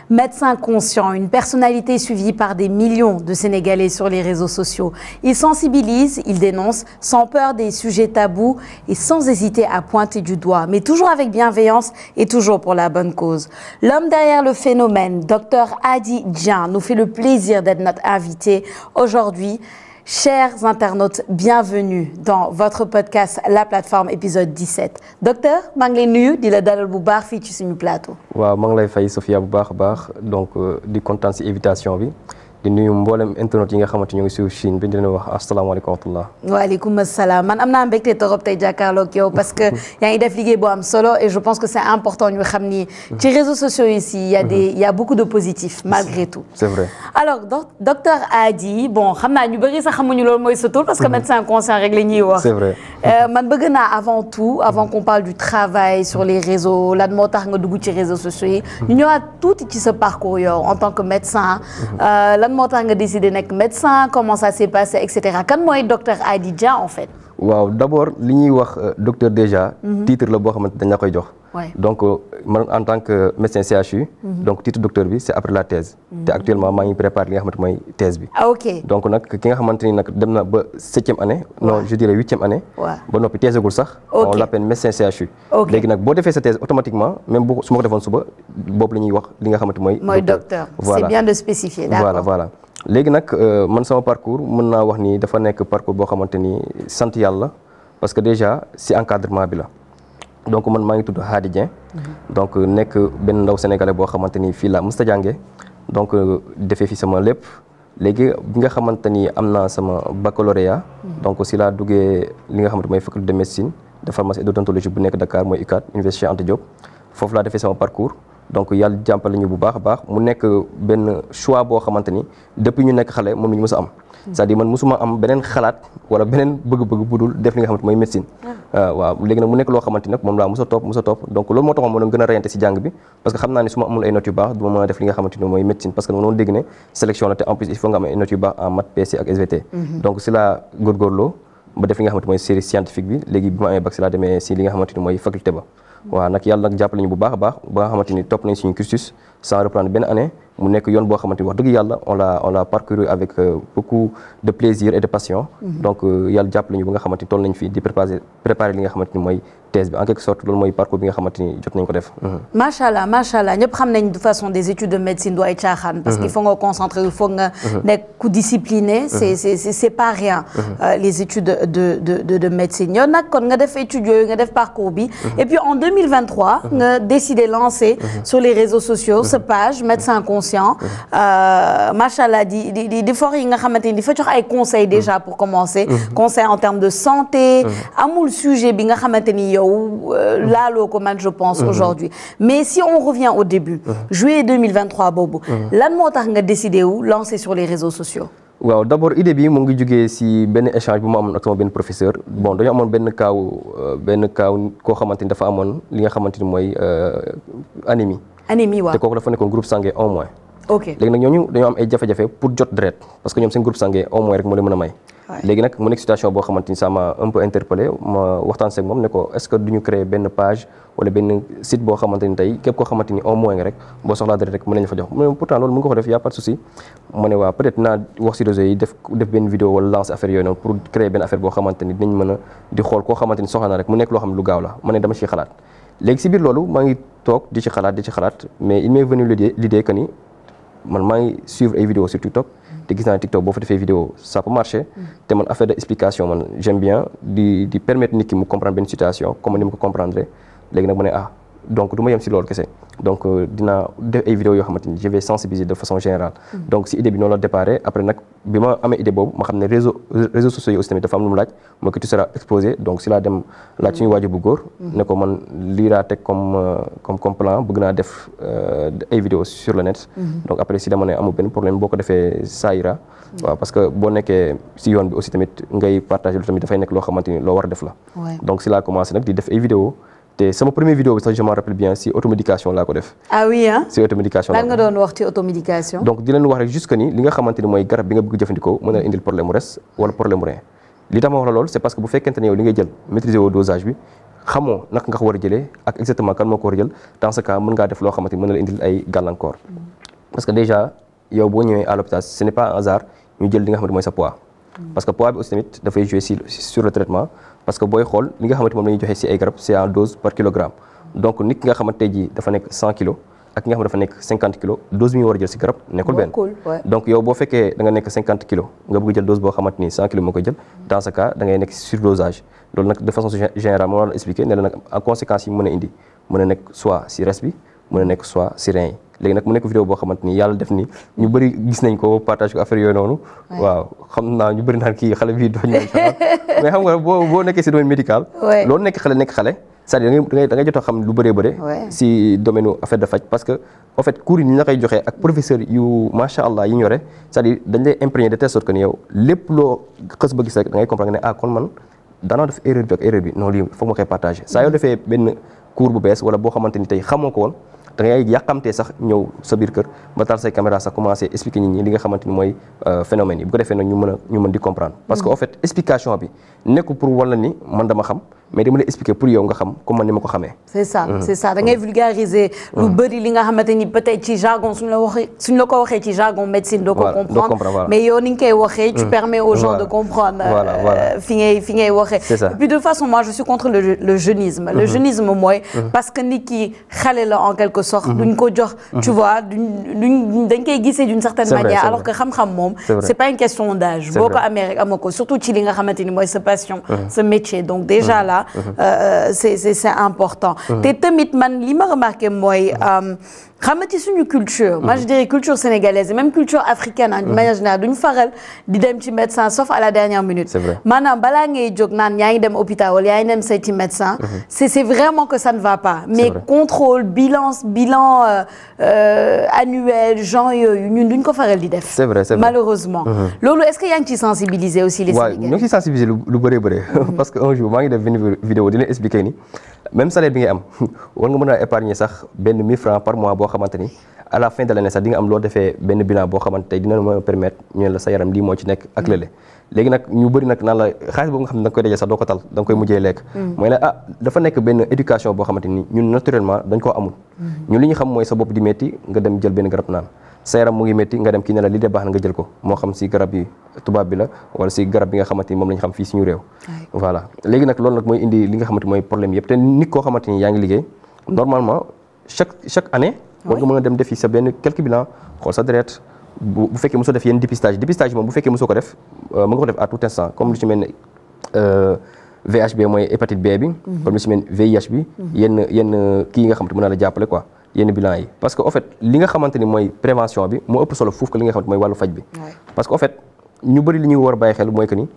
Médecin conscient, une personnalité suivie par des millions de Sénégalais sur les réseaux sociaux. Il sensibilise, il dénonce, sans peur des sujets tabous et sans hésiter à pointer du doigt, mais toujours avec bienveillance et toujours pour la bonne cause. L'homme derrière le phénomène, Dr Hady Dieng, nous fait le plaisir d'être notre invité aujourd'hui. Chers internautes, bienvenue dans votre podcast La Plateforme épisode 17. Docteur, maa ngi lay nuyu di la dalal bu baax fii ci suñu plateau. waaw maa ngi lay fay Sophia bu baax a baax donc di kontaan si invitation bi di nuyu mboolem internautes yi nga xamante ñu ngi si Chine bi di leen wax asalaamaaleykum wa rahmatulah. waaleykum salaam man am naa mbégte torop tey jàkkaarloog yow parce que yaa ngi def liggéey bu am solo et je pense que c'est important ñu xam ni ci réseaux sociaux ici il y a beaucoup de positifs malgré tout. C'est vrai. Alors docteur Hady bon xam naa ñu bëri sax xamuñu loolu mooy sa tur parce que médecin conscient rek la ñuy wax. C'est vrai. man bëgg naa avant tout avant qu'on parle du travail sur les réseaux lan moo tax nga dugg ci réseaux sociaux yi ñu ñëwaat tuuti ci sa parcours yow en tant que médecin. lan moo tax nga décidé nekk médecin comment ça s'est passé et cetera kan mooy docteur Hady Dieng en fait. waaw d'abord li ñuy wax docteur déjà. titre la boo xamante dañ la koy jox. donc man en tant que médecin CHU. donc titre docteur bi c'est après la thèse. te actuellement maa ngi préparé li nga xamante mooy thèse bi. ah ok donc nag ki nga xamante ni nag dem na ba 7e année. non je dirais 8e année. ba noppi thèsegul sax. on l'appelle médecin CHU. léegi nag boo defee sa thèse automatiquement même bu su ma ko defoon suba boobu la ñuy wax li nga xamante mooy. docteur c'est bien de spécifier d'accord voilà. léegi nag man sama parcours mën naa wax ni dafa nekk parcours boo xamante ni sant yàlla parce que déjà si encadrement bi la donc man maa ngi tudd Hady Dieng donc nekk benn ndaw sénégalais boo xamante ni fii la musta jànge donc defee fi sama lépp léegi bi nga xamante ni am naa sama baccalauréat donc si laa duggee li nga xamante mooy faculté de médecine de pharmacie et d'odontologie bu nekk Dakar mooy UCAD Université Cheikh Anta Diop foofu laa defee sama parcours donc yàlla jàppale ñu bu baax a baax mu nekk benn choix boo xamante ni depuis ñu nekk xale moom la ñu mës a am c'est-à-dire man mësuma am beneen xalaat wala beneen bëgg-bëgg bu dul def li nga xamante mooy médecine waaw léegi nag mu nekk loo xamante ni nag moom laa mës a topp donc loolu moo taxoon ma doon gën a reyante si jàng bi parce que xam naa ne su ma amul ay notes yu baax du ma mën a def li nga xamante ni mooy médecine parce que ma doon dégg ne sélection la te en plus il faut nga am ay notes yu baax en maths PC ak SVT donc si laa góorgóorloo ba def li nga xamante mooy série scientifique bi léegi bi ma amee bac si laa demee si li nga xamante ni mooy faculté ba waaw nag yàlla nag jàppale ñu bu baax a baax ba nga xamante ni topp nañ suñu cursus sans reprendre benn année mu nekk yoon boo xamante ni wax dëgg yàlla on l'a parcouru avec beaucoup de plaisir et de passion donc yàlla jàppale ñu ba nga xamante ni toll nañ fii di préparer li nga xamante ni mooy thèse bi en quelque sorte loolu mooy parcours bi nga xamante ni jot nañ ko def. macha allah ñëpp xam nañ de toute façon des études de médecine du ay caaxaan. parce qu'il faut nga concentrer il faut nga nekk ku discipliné. c'est pas rien. les études de médecine yow nag kon nga def études yooyu nga def parcours bi. et puis en 2023 nga décidé lancer sur les réseaux sociaux sa page médecin conscient. macha allah di for yi nga xamante ni di fa jox ay conseils déjà pour commencer. conseils en termes de santé. amul sujet bi nga xamante ni yow laaloo ko man je pense aujourd'hui mais si on revient au début juillet 2023 boobu lan moo tax nga décidé wu lancer sur les réseaux sociaux waaw d'abord idée bi mu ngi jógee si benn échange bu ma amoon ak sama benn professeur bon dañu amoon benn kaaw koo xamante ni dafa amoon li nga xamante ni mooy anémie waaw te kooku dafa nekkoon groupe sanguin au moins ok léegi nag ñooñu dañoo am ay jafe-jafe pour jot deret parce que ñoom seen groupe sanguin au moins rek moo leen mën a may léegi nag mu nekk situation boo xamante ni ça m'a un peu interpellé ma waxtaan seeg moom ne ko est-ce que duñu créer benn page wala benn site boo xamante ni tey képp koo xamante ni au moins nga rek boo soxlaa deret rek mën nañu fa jox mais pourtant loolu mën nga ko def y a pas de souci ma ne waa peut-être naa wax si réseau yi def benn vidéo wala lancer affaire yooyu noonu pour créer benn affaire boo xamante ni dinañ mën a di xool koo xamante ni soxla na rek mu nekk loo xam ne lu gaaw la ma ne dama ciy xalaat léegi si biir loolu maa ngi toog di ci xalaat mais il m'est venu l'idée que ni man maa ngi suivre ay vidéos sur TikTok te gis naa TikTok boo fa defee vidéo ça peut marcher te man affaire d'explication man j'aime bien di permettre nit ki mu comprendre benn situation comme ni mu ko comprendre léegi nag ma ne donc du ma yem si loolu kese donc dinaa def ay vidéos yoo xamante ni je vais sensibiliser de façon générale donc si idée bi noonu la déparé après nag bi ma amee idée boobu ma xam ne réseaux sociaux yi aussi tamit dafa am lu mu laaj mooy que tu seras exposé donc si laa dem laaj suñu waajur bu góor ne ko man lii laa teg comme plan bëgg naa def ay vidéos sur le net donc après si dama ne amul benn problème boo ko defee ça ira waaw parce que boo nekkee si yoon bi aussi tamit ngay partager lu tamit dafay nekk loo xamante ni loo war a def la donc si laa commencé nag di def ay vidéos te sama première vidéo bi sax je m'en rappelle bien si automédication laa ko def. ah oui ah si automédication lan nga doon wax ci automédication. donc di leen wax rek juste que ni li nga xamante ni mooy garab bi nga bëgg jëfandikoo mën na indil problème mu res wala problème mu rein li tax ma wax la loolu c'est parce que bu fekkente ne yow li ngay jël maîtriser woo dosage bi xamoo naka nga ko war a jëlee ak exactement kan moo ko war a jël dans ce cas mën ngaa def loo xamante ni mën na la indil ay gàllankoor parce que déjà yow boo ñëwee à l'hôpital ce n'est pas un hasard ñu jël li nga xamante mooy sa poids parce que poids bi aussi tamit dafay jouer sur le traitement parce que booy xool li nga xamante moom la ñuy joxe ci ay garab c'est en dose par kilogramme donc nit ki nga xamante ji dafa nekk 100 kilos ak ki nga xam dafa nekk 50 kilos dose bi ñu war a jël ci garab nekkul benn donc yow boo fekkee da nga nekk 50 kilos nga bëgg jël dose boo xamante ni 100 kilos moo koy jël dans ce cas da ngay nekk surdosage loolu nag de façon générale moo la expliquer ne la nag en conséquence yi mën a indi mën a nekk soit ci res bi mën a nekk soit ci rein yi léegi nag mu nekk vidéo boo xamante ni yàlla def ni ñu bëri gis nañ ko partage ko affaire yooyu noonu waaw xam naa ñu bëri naan kii xale bi doñ mais xam nga boo nekkee ci domaine médical loolu nekk xale c'est-à-dire da ngay jot a xam lu bëree bëre ci domaine affaire de faj parce que en fait cours yi ni ñu la koy joxee ak professeur yu macha allah yi ñu yore c'est-à-dire dañ lay imprégner de telle sorte que ni yow lépp loo xës ba gis rek da ngay comprendre ne kon man daanoo def erreur bi ak erreur bi non lii foog ma koy partager saa yoo defee benn cours bu bees wala boo xamante ni tey xamoo ko woon da ngay yàqamtee sax ñëw sa biir kër ba taal say caméra sax commencé expliquer nit ñi li nga xamante ni mooy phénomène yi bu ko defee nag ñu mën di comprendre parce que en fait explication bi nekkul pour wala ni man dama xam mais dama lay expliquer pour yow nga xam comme man ni ma ko xamee. c'est ça da ngay vulgariser. lu bëri li nga xamante ni peut-être ci jargon suñ la ko waxee ci jargon médecine doo ko comprendre mais yow ni nga koy waxee. tu permets aux gens de comprendre. fi ngay waxee. c'est ça et puis de toute façon moi je suis contre le jeunisme. le jeunisme mooy. parce que nit ki xale la en quelque sorte. duñ ko jox tu vois dañ koy gisee d'une certaine manière alors que xam-xam moom. c'est pas une question d'âge. boo ko amee rek amoo ko surtout ci li nga xamante ni mooy sa passion. sa métier donc déjà là. c'est important te tamit man li ma remarqué mooy xam nga ci suñu culture moi je dirais culture sénégalaise et même culture africaine en manière générale duñu faral di dem ci médecin sauf à la dernière minute maanaam balaa ngay jóg naan yaa ngi dem hôpital wala yaa ngi dem seeti médecin c'est vraiment que ça ne va pas mais contrôle bilan annuel genre yooyu ñun duñ ko faral di def c'est vrai malheureusement loolu est-ce que yaa ngi ciy sensibiliser aussi les Sénégalais ñu ngi ciy sensibiliser lu bëree bëri parce que un jour maa ngi def benn vidéo di leen expliquer ni même salaire bi ngay am war nga mën a épargner sax benn 1000 francs par mois boo xamante ni à la fin de l'année sax di nga am loo defee benn bilan boo xamante tey dina mën a permettre ñu ne la sa yaram lii moo ci nekk ak lële léegi nag ñu bëri nag naan la xaalis boobu nga xam ne da nga koy dajee sax doo ko tal da nga koy mujjee lekk mooy ne dafa nekk benn éducation boo xamante ni ñun naturellement dañ koo amul ñun li ñu xam mooy sa bopp di métti nga dem jël benn garab naan sa yaram mu ngi métti nga dem kii ne la lii de baax na nga jël ko moo xam si garab yi tubaab bi la wala si garab bi nga xamante ni moom la ñu xam fii suñu réew voilà léegi nag loolu nag mooy indi li nga xamante mooy problème yëpp te nit koo xamante ni yaa ngi liggéey normalement chaque année war nga mën a dem defi sa benn quelques bilans xool sa deret bu fekkee mosoo def yenn dépistage moom bu fekkee mosoo ko def mën nga ko def à tout instant comme lu ci mel ne VHB mooy hépatite B bi comme lu ci mel ne VIH bi yenn kii yi nga xamante mën naa la jàppale quoi yenn bilan yi parce que en fait li nga xamante ni mooy prévention bi moo ëpp solo fuuf que li nga xamante mooy wàllu faj bi parce que en fait ñu bëri li ñuy war a bàyyi xel mooy que ni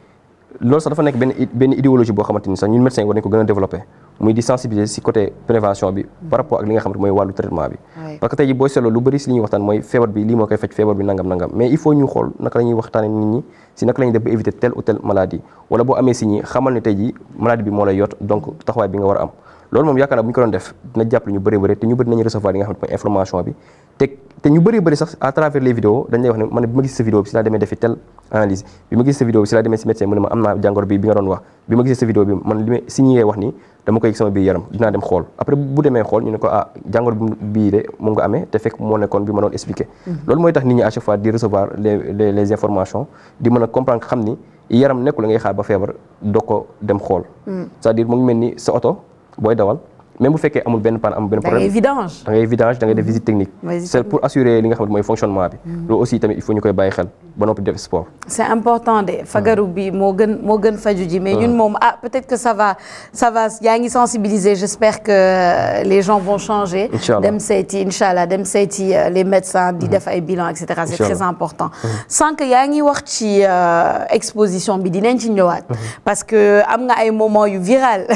loolu sax dafa nekk benn idéologie boo xamante ni sax ñun médecins yi war nañ ko gën a développer muy di sensibiliser ci côté prévention bi par rapport ak li nga xamante mooy wàllu traitement bi parce que tey ji booy seetloo lu bëri ci li ñuy waxtaan mooy feebar bi lii moo koy faj feebar bi nangam mais il faut ñu xool naka la ñuy waxtaane nit ñi ci naka la ñuy def ba éviter telle ou telle maladie wala boo amee ci ñi xamal ne tey ji maladie bi moo lay yot donc taxawaay bi nga war a am loolu moom yaakaar naa bu ñu ko doon def dina jàppale ñu bëri te ñu bëri nañu recevoir li nga xamante mooy information bi te ñu bëri sax à travers les vidéos dañ lay wax ne man bi ma gis sa vidéo bi si laa demee defi telle analyse bi ma gis sa vidéo bi si laa demee si médecin mu ne ma am naa jàngoro bi nga doon wax bi ma gisee sa vidéo bi man li ma si ñi ngay wax nii dama koy yëg sama biir yaram dinaa dem xool après bu demee xool ñu ne ko jàngoro bii de moom nga amee te fekk moo nekkoon bi ma doon expliquer loolu mooy tax nit ñi à chaque fois di recevoir les informations di mën a comprendre xam ni yaram nekkul la ngay xaar ba feebar doo ko dem xool c'est-à-dire mu ngi mel ni sa oto booy dawal même bu fekkee amul benn panne amul benn problème da ngay vidange da ngay def visite technique c'est pour assurer li nga xamante mooy fonctionnement bi loolu aussi tamit il faut ñu koy bàyyi xel ba noppi def sport c'est important de fagaru bi moo gën faju ji mais ñun moom peut-être que ça va yaa ngi sensibiliser j'espère que les gens vont changer dem seeti inchallah dem seeti les médecins di def ay bilans et cetera c'est très important sànq yaa ngi wax ci exposition bi dinañ ci ñëwaat parce que am nga ay moments yu viral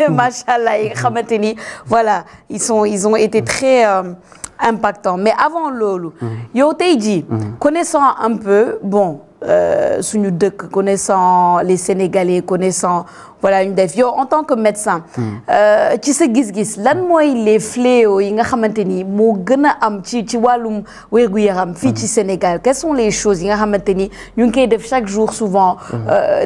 machallah yi nga xamante ni voilà ils ont été très impactants mais avant loolu yow tey jii connaissant un peu bon suñu dëkk connaissant les Sénégalais connaissant voilà ñu def yow en tant que médecin ci sa gis-gis lan mooy les fléaux yi nga xamante ni moo gën a am ci wàllum wér-gu-yaram fii ci Sénégal quelles sont les choses yi nga xamante ni ñu ngi koy def chaque jour souvent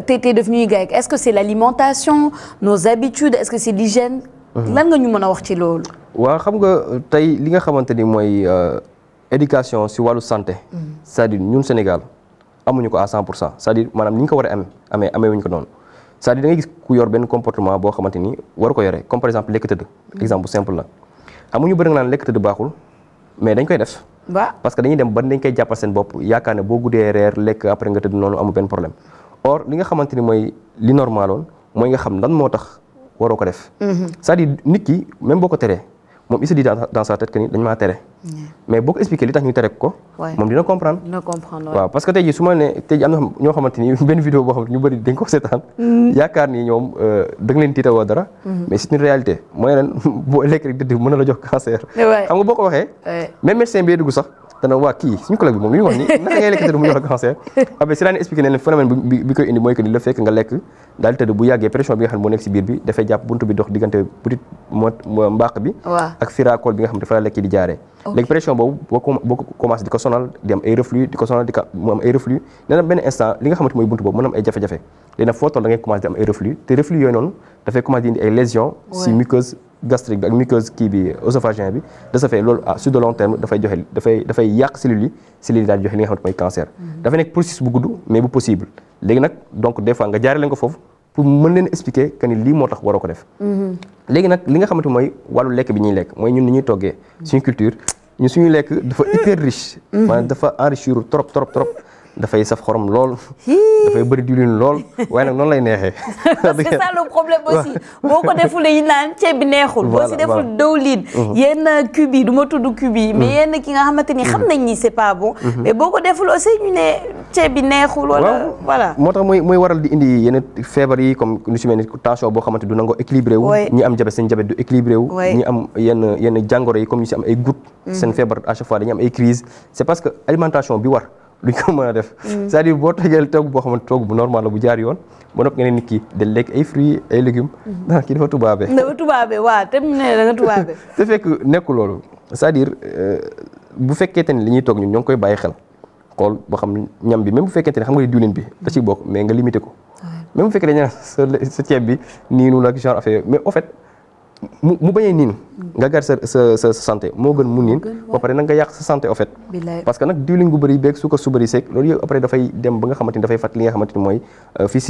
te def ñuy gay est-ce que c'est l'alimentation nos habitudes est-ce que c'est l'hygiène lan nga ñu mën a wax ci loolu waaw xam nga tey li nga xamante ni mooy éducation si wàllu santé c'est-à-dire ñun Sénégal amuñu ko à 100% c'est-à-dire maanaam ni ñu ko war a amee wuñu ko noonu c'est-à-dire da ngay gis ku yor benn comportement boo xamante ni waru ko yore comme par exemple lekk tëdd exemple simple la amuñu bëri nga naan lekk tëdd baaxul mais dañ koy def parce que dañuy dem ba dañ koy jàppal seen bopp yaakaar ne boo guddee reer lekk après nga tëdd noonu amul benn problème or li nga xamante ni mooy li normaloon mooy nga xam lan moo tax waroo ko def c'est-à-dire nit ki même boo ko teree moom il se dit dans sa tête que ni dañ maa tere mais boo ko expliqué li tax ñu tere ko moom dina comprendre waaw parce que tey jii su ma ne tey jii am na ñoo xamante ni benn vidéo boo xamante ñu bëri dañ ko seetaan yaakaar ni ñoom da nga leen tiitawoo dara mais c'est une réalité mooy leen boo lekk rek dëdd mën na la jox cancer xam nga boo ko waxee même médecin bi dugg sax dana waa kii suñu collègue bi moom li ñu wax ni naka ngay lekk tëdd mu jox la cancer après si laa ne expliqué ne leen phénomène bi koy indi mooy que ni la fekk nga lekk daal tëdd bu yàggee pression bi nga xam ne moo nekk si biir bi dafay jàpp buntu bi dox diggante butit mbàq bi ak firacool bi nga xam ne dafa la lekk di jaaree léegi pression boobu boo ko commencé di ko sonal di am ay reflux di ko sonal mu am ay reflux nee na benn instant li nga xamante mooy buntu boobu mën am ay jafe-jafe léegi nag foo toll da ngay commencé di am ay reflux te reflux yooyu noonu dafay commencé di indi ay lésions si muqueuse gastrique bi ak muqueuse kii bi œsophagien bi de ce fait loolu sur de long terme dafay yàq cellules yi daal di joxe li nga xamante mooy cancer dafa nekk processus bu gudd mais bu possible léegi nag donc des fois nga jaare leen ko foofu pour mën leen expliquer que ni lii moo tax waroo ko def léegi nag li nga xamante mooy wàllu lekk bi ñuy lekk mooy ñun ni ñuy toggee suñu culture ñun suñu lekk dafa hyper riche maanaam dafa enrichir trop dafay saf xorom lool dafay bëri diwlin lool waaye nag noonu lay neexee c'est ça le problème aussi boo ko deful yi naan ceeb bi neexul boo si deful dëwlin yenn cube yi du ma tudd cube yi mais yenn ki nga xamante ni xam nañ ni c'est pas bon mais boo ko deful aussi ñu ne ceeb bi neexul wala voilà moo tax mooy waral di indi yenn feebar yi comme lu si mel ni tension boo xamante du nangoo équilibré wu ñi am diabète seen diabète du équilibré wu ñi am yenn jàngoro yi comme ñu si am ay goutte seen feebar à chaque fois dañuy am ay crise c'est parce que alimentation bi war luñ ko mën a def c'est-à-dire boo tegeel togg boo xamante togg bu normal la bu jaar yoon ba noppi nga ne nit ki de lekk ay fruits ay légumes kii dafa tubaabe waaw te mu ne da nga tubaabe te fekk nekku loolu c'est-à-dire bu fekkente ni li ñuy togg ñun ñoo ngi koy bàyyi xel xool boo xam ñam bi même bu fekkente ne xam nga ne diwlin bi da ciy bokk mais nga limité ko même bu fekkee dañu sa ceeb bi niinu la genre affaire mais en fait mu bañee niin nga gar sa santé moo gën mu niin ba pare nag nga yàq sa santé en fait parce que nag diwlin gu bëri beeg suukar su bëri seeg loolu yëpp après dafay dem ba nga xamante ni dafay fàtt li nga xamante ni mooy fii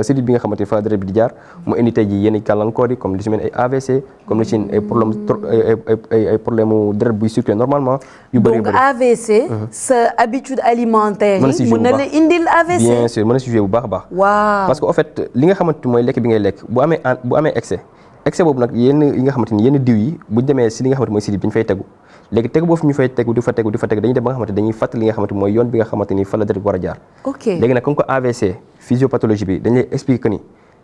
sidit bi nga xamante ni fa deret bi di jaar mu indi tey ji yenn gàllankoor yi comme li ci mel ay AVC comme li ci ay problème ay problème mu deret buy circuler normalement yu bëri donc AVC sa habitude alimentaire yi mën na la indil AVC bien sûr mën na si jouer bu baax a baax waaw parce que en fait li nga xamante ni mooy lekk bi ngay lekk bu amee excès boobu nag yenn yi nga xamante ni yenn diw yi buñ demee si li nga xamante mooy sidit bi ñu fay tegu léegi tegu boobu ñu fay tegu di fa tegu dañuy dem ba nga xamante dañuy fàttali li nga xamante mooy yoon bi nga xamante ni fa la deret war a jaar léegi nag comme que AVC physiopathologie bi dañ lay expliquer que ni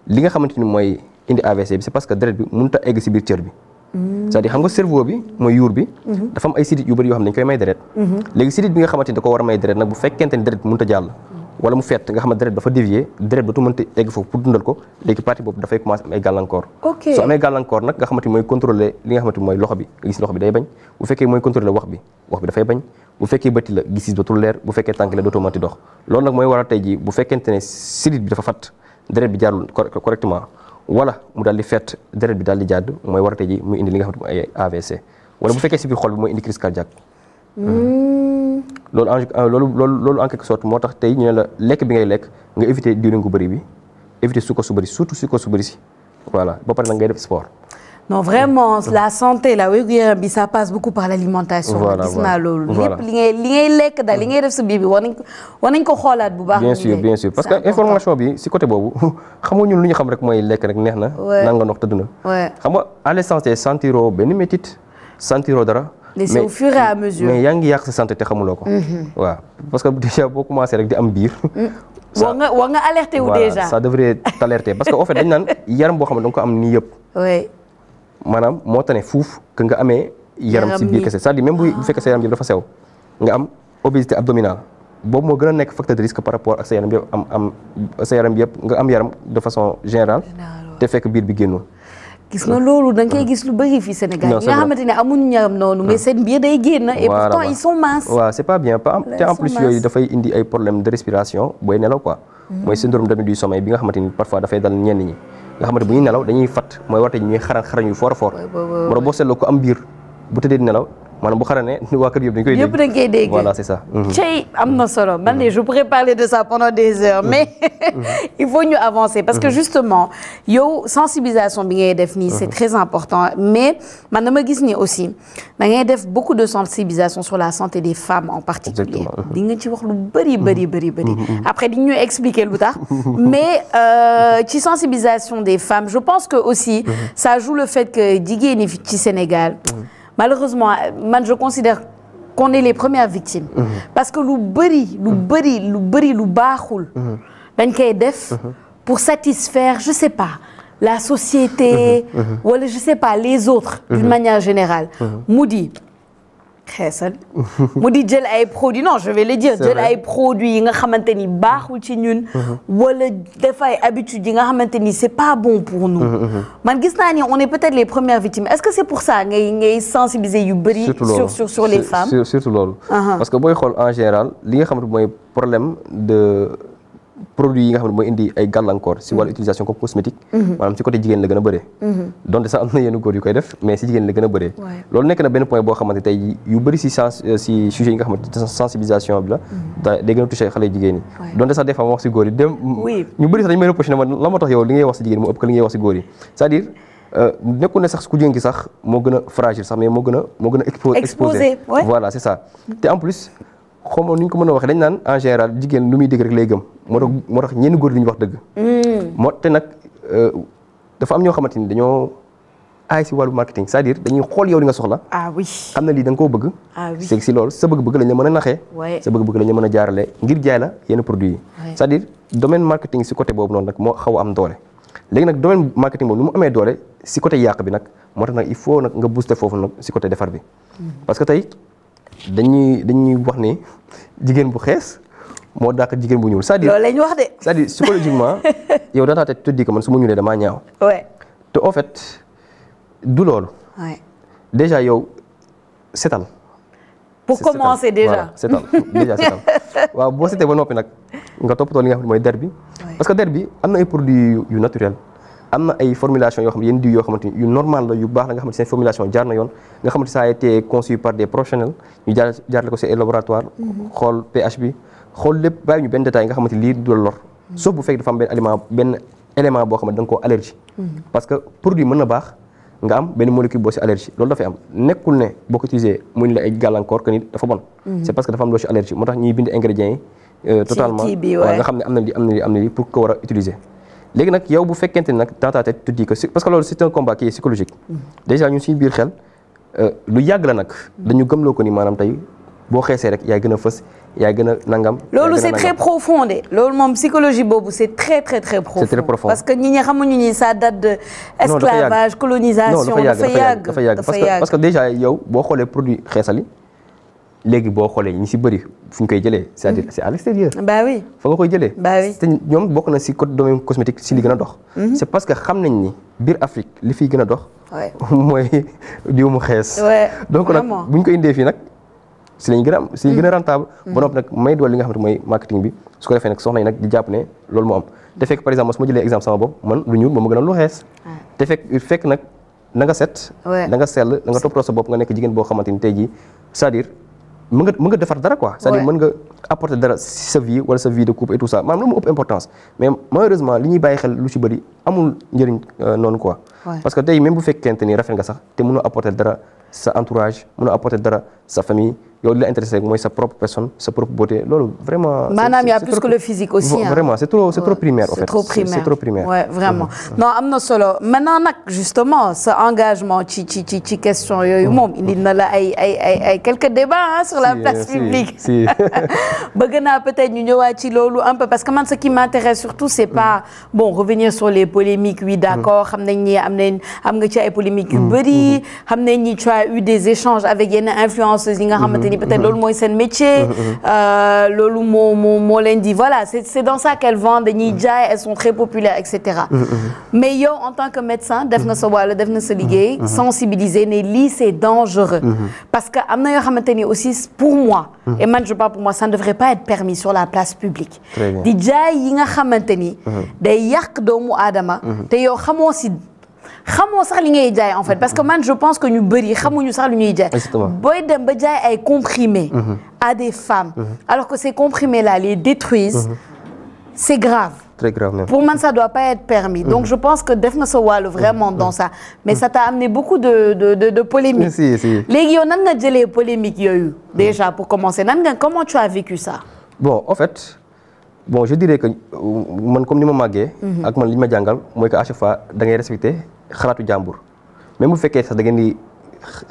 li nga xamante ni mooy indi AVC bi c'est parce que deret bi mënut a egg si biir cër bi c'est-à-dire xam nga cerveau bi mooy yuur bi dafa am ay sidit yu bëri yoo xam ne dañ koy may deret léegi sidit bi nga xamante ni da ko war a may deret nag bu fekkente ni deret bi mënut a jàll wala mu fett nga xam ne deret dafa dévier deret dootu mënta egg foofu pour dundal ko léegi partie boobu dafay commencer am ay gàllankoor soo amee gàllankoor nag nga xamante ni mooy contrôler li nga xamante ni mooy loxo bi nga gis loxo bi day bañ bu fekkee mooy contrôler wax bi dafay bañ bu fekkee bëtti la gis dootul leer bu fekkee tànk la dootoo mënti dox loolu nag mooy waral tey jii bu fekkente ne sidit bi dafa fatt deret bi jaarul correctement wala mu daal di fett deret bi daal di jàdd mooy waral tey jii muy indi li nga xamante ni mooy ay AVC wala bu fekkee si biir xol bi mooy indi crise cardiaque loolu en quelque sorte moo tax tey ñu ne la lekk bi ngay lekk nga éviter diwlin gu bëri bi éviter suukar su bëri surtout suukar su bëri si voilà ba pare nag ngay def sport. non vraiment la santé la wér-gu-yaram bi ça passe beaucoup par l'alimentation. gis naa loolu lépp li ngay lekk daal li ngay def sa biir bi war nañ ko xoolaat bu baax. bien sûr parce que information bi si côté boobu xam nga ñun lu ñu xam rek mooy lekk rek neex na. naan nga ndox tëdd na. xam nga à l'essentiel sentiroo benn métit sentiroo dara. mais au fur et à mesure mais yaa ngi yàq sa santé te xamuloo ko. waaw parce que déjà boo commencé rek di am biir. war nga alerter wu déjà. ça devrait t'alerter parce que au fait dañ naan yaram boo xam ne da nga ko am nii yëpp. maanaam moo tane fuuf que nga amee yaram si biir kese c'est-à-dire même bu fekkee sa yaram bi dafa sew nga am obésité abdominale boobu moo gën a nekk facteur de risque par rapport ak sa yaram yëpp sa yaram yëpp nga am yaram de façon générale te fekk biir bi génnul. gis nga loolu da nga koy gis lu bëri fii Sénégal yi nga xamante ne amuñu ñaram noonu mais seen biir day génn et pourtant ils sont minces. waaw c'est pas bien te en plus yooyu dafay indi ay problèmes de respiration booy nelaw quoi. mooy syndrome d'apnée du sommeil bi nga xamante ni parfois dafay dal ñenn ñi nga xamante bu ñuy nelaw dañuy fat mooy warte ñuy xarañ yu fort a fort. moo tax boo seetloo ko am biir bu tëddee di nelaw maanaam bu xaranee waa kër yëpp dañ koy dégg voilà c'est ça. Cey am na solo man de je pourrais parler de ça pendant des heures mais il faut ñu avancer parce que justement yow sensibilisation bi ngay def nii c'est très important mais man dama gis ni aussi da ngay def beaucoup de sensibilisation sur la santé des femmes en particulier di nga ci wax lu bëri après di ñu expliquer lu tax mais ci sensibilisation des femmes je pense que aussi ça joue le fait que jigéen ñi ci Sénégal malheureusement man je considère qu'on est les premières victimes parce que lu bëri lu baaxul dañ koy def pour satisfaire je sais pas la société wala je sais pas les autres d'une manière générale mu di xeesal mu di jël ay produits non je vais le dire jël ay produits yi nga xamante ni baaxul ci ñun wala def ay habitudes yi nga xamante ni c'est pas bon pour nous man gis naa ni on est peut-être les premières victimes est-ce que c'est pour ça ngay sensibiliser yu bëri sur les femmes surtout loolu parce que booy xool en général li nga xamante mooy problème de produits yi nga xam ne mooy indi ay gàllankoor si wàllu utilisation comme cosmétique maanaam si côté jigéen la gën a bëree donte sax am na yenn góor yu koy def mais si jigéen la gën a bëree loolu nekk na benn point boo xamante tey yu bëri si sujet yi nga xamante sensibilisation bi la day gën a touché xale jigéen yi donte sax des fois ma wax si góor yi ñu bëri sax dañu may reproché ne ma la moo tax yow li ngay wax si jigéen moo ëpp que li ngay wax si góor yi c'est-à-dire nekkul ne sax ku jigéen ki sax moo gën a fragile sax mais moo gën a exposé voilà c'est ça te en plus xamoon ni ñu ko mën a waxee dañ naan en général jigéen lu muy dégg rek lay gëm moo tax ñenn góor yi ñu wax dëgg moo te nag dafa am ñoo xamante ni dañoo aay si wàllu marketing c'est-à-dire dañuy xool yow li nga soxla xam na lii da nga koo bëgg c'est si loolu sa bëgg-bëgg lañ la mën a naxee sa bëgg-bëgg lañ la mën a jaarale ngir jaay la yenn produits yi c'est-à-dire domaine marketing si côté boobu noonu nag moo xaw a am doole léegi nag domaine marketing boobu ni mu amee doole si côté yàq bi nag moo tax nag il faut nag nga booster foofu nag si côté defar bi parce que tey dañuy wax ni jigéen bu xees moo dàq jigéen bu ñuul c'est-à-dire loolu la ñu wax de c'est-à-dire psychologiquement yow dans ta tête tu te dis que man su ma ñuulee damaa ñaaw te en fait du loolu déjà yow setal pour commencer déjà setal waaw boo setee ba noppi nag nga toppatoo li nga xam ne mooy der bi parce que der bi am na ay produits yu naturel am na ay formulation yoo xam ne yenn diw yoo xamante ni yu normal la yu baax la nga xamante seen formulation jaar na yoon nga xamante ça a été conçu par des professionnels ñu jaarale ko ci laboratoire xool pH bi xool lépp bàyyi ñu benn détail nga xamante lii du la lor sauf bu fekk dafa am benn élément boo xamante da nga koo allergie parce que produit mën na baax nga am benn molécule boo ci allergie loolu dafay am nekkul ne boo ko utilisé mu la ay gàllankoor que ni dafa bon c'est parce que dafa am loo ci allergie moo tax ñuy bind ingrédients yi totalement nga xam ne am na li pour ko war a utiliser léegi nag yow bu fekkente ni nag dans ta tête tu dis que parce que loolu c'est un combat qui est psychologique déjà ñun suñu biir xel lu yàgg la nag dañu gëmloo ko ni maanaam tey boo xeesee rek yaay gën a fës yaay gën a nangam. loolu c'est très profond de loolu moom psychologie boobu c'est très profond. c'est très profond parce que ñi xamuñu ni ça date de esclavage colonisation dafa yàgg parce que déjà yow boo xoolee produit xeesali léegi boo xoolee ñi ci bëri fu ñu koy jëlee c'est-à-dire c'est à l'extérieur. bah oui fa nga koy jëlee. bah oui te ñoom bokk na ci côté domaine cosmétique ci li gën a dox. c'est parce que xam nañ ni biir Afrique li fiy gën a dox. mooy diw mu xees. donc nag bu ñu ko indee fii nag ci lañ gën a am ci lañ gën a rentable. ba noppi nag may dool li nga xamante mooy marketing bi su ko defee nag soxna yi nag di jàpp ne loolu moo am te fekk par exemple su ma jëlee exemple sama bopp man lu ñuul moom ma gën a lu xees. te fekk nag na nga set. na nga sell na nga toppatoo sa bopp nga nekk jigéen boo xamante ni tey jii c'est-à-dire mën nga defar dara quoi c'est-à-dire mën nga apporter dara ci sa vie wala sa vie de couple et tout ça maanaam loolu moo ëpp importance mais malheureusement li ñuy bàyyi xel lu ci bëri amul njëriñ noonu quoi parce que tey même bu fekkente ni rafet nga sax te mënoo apporter dara sa entourage mënoo apporter dara sa famille yow li la intéressé mooy sa propre personne sa propre beauté loolu vraiment. maanaam y a plus que le physique aussi vraiment c'est trop primaire en fait. c'est trop primaire ouais vraiment. non am na solo maintenant nag justement sa engagement ci question yooyu moom indi na la ay quelques débats sur la place publique. si bëgg naa peut-être ñu ñëwaat ci loolu un peu parce que man ce qui m'intéresse surtout c'est pas bon revenir sur les polémiques oui d'accord xam nañ ni am nga ci ay polémiques yu bëri xam nañ ni tu as eu des échanges avec yenn influenceuses yi nga xamante ni peut-être loolu mooy seen métier loolu moo leen di voilà c'est dans ça qu'elles vendent dañuy jaay elles sont très populaires et cetera mais yow en tant que médecin def nga sa wàll def na sa liggéey sensibiliser ne lii c'est dangereux parce que am na yoo xamante ni aussi pour moi et man je parle pour moi ça ne devrait pas être permis sur la place publique di jaay yi nga xamante ni day yàq doomu aadama te yow xamoo sax li ngay jaay en fait parce que man je pense que ñu bëri xamuñu sax lu ñuy jaay booy dem ba jaay ay comprimés à des femmes alors que ces comprimés là les détruisent c'est grave très grave même. Pour moi ça doit pas être permis donc je pense que def nga sa wàll vraiment dans ça mais ça t'a amené beaucoup de polémiques si léegi yow nan nga jëlee polémique yooyu déjà pour commencer comment tu as vécu ça bon en fait je dirais que man comme ni ma màggee ak man li ma jàngal mooy que à chaque fois da ngay respecter xalaatu jàmbur même bu fekkee sax da ngeen di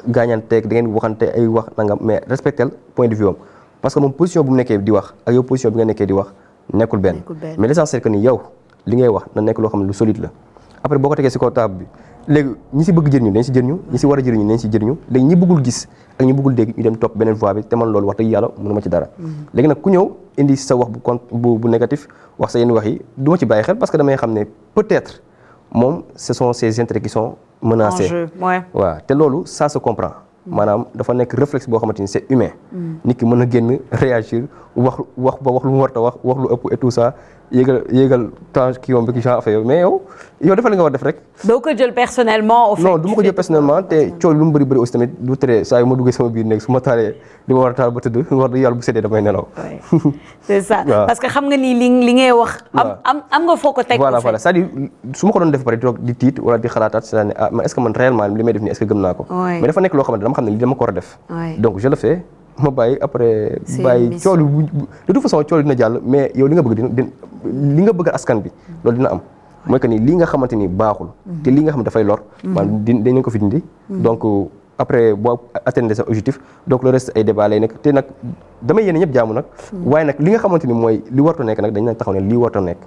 gaañanteeg da ngeen di waxante ay wax nangam mais respecter point de vue am parce que moom position bu mu nekkee di wax ak yow position bi nga nekkee di wax nekkul benn mais l'essentiel que ni yow li ngay wax na nekk loo xam ne lu solide la après boo ko tegee si kaw table bi léegi ñi si bëgg jëriñu dañ si jëriñu ñi si war a jëriñu dañ si jëriñu léegi ñi bëggul gis ak ñi bëggul dégg ñu dem topp beneen voie bi te man loolu wax dëgg yàlla mënu ma ci dara léegi nag ku ñëw indi sa wax bu négatif wax sa yenn wax yi du ma ci bàyyi xel parce que damay xam ne peut-être moom ce sont ses intérêts qui sont menacés waaw te loolu ça se comprend maanaam dafa nekk réflexe boo xamante ni c'est humain nit ki mën a génn réagir wax lu mu war a wax lu ëpp et tout ça yéegal temps kii yoom bi ki genre affaire mais yow defal li nga war def rek doo ko jël personnellement au fait non du ma ko jël personnellement te coow lu mu bëri aussi tamit du tere saa yu ma duggee sama biir néeg su ma taalee li ma war a taal ba tëdd war da yàlla bu seddee damay nelaw c'est ça parce que xam nga ni li ngay wax am nga foo ko teg voilà c'est-à-dire su ma ko doon def pare di tiit wala di xalaataat c'est-à-dire mais est-ce que man réellement li may def nii est-ce que gëm naa ko mais dafa nekk loo xamante dama xam ne li dama ko war a def donc je le fais ma bàyyi après bàyyi coow de toute façon coow dina jàll mais yow li nga bëgg askan bi loolu dina am mooy que ni lii nga xamante ni baaxul te lii nga xam ne dafay lor maanaam dañ ko fi dindi donc après boo atteindre sa objectif donc le reste ay débat lay nekk te nag damay yéene ñëpp jaamu nag waaye nag li nga xamante ni mooy li warta nekk nag dañ na taxaw ne lii warta nekk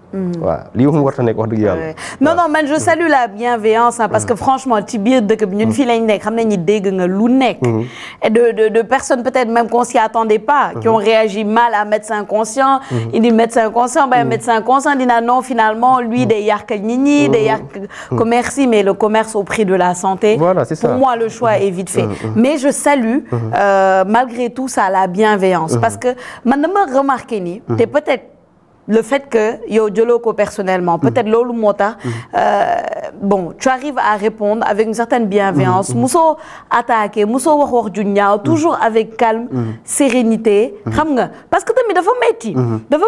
waaw lii moom warta nekk wax dëgg yàlla non man je salue la bienveillance parce que franchement ci biir dëkk bi ñun fii lañ nekk xam nañ ni dégg nga lu nekk et de personnes peut-être même qu'on s'y attendait pas qui ont réagi mal à médecin conscient indi médecin conscient médecin conscient dina non finalement lui day yàqal nit ñi day yàq commerce mais le commerce au prix de la santé voilà c'est ça pour moi le choix est vite fait mais je salue malgré tout ça la bienveillance parce que man dama remarqué ni te peut-être le fait que yow jëloo ko personnellement peut-être loolu moo tax bon tu arrives à répondre avec une certaine bienveillance musoo attaquer musoo wax ju ñaaw toujours avec calme sérénité xam nga parce que tamit dafa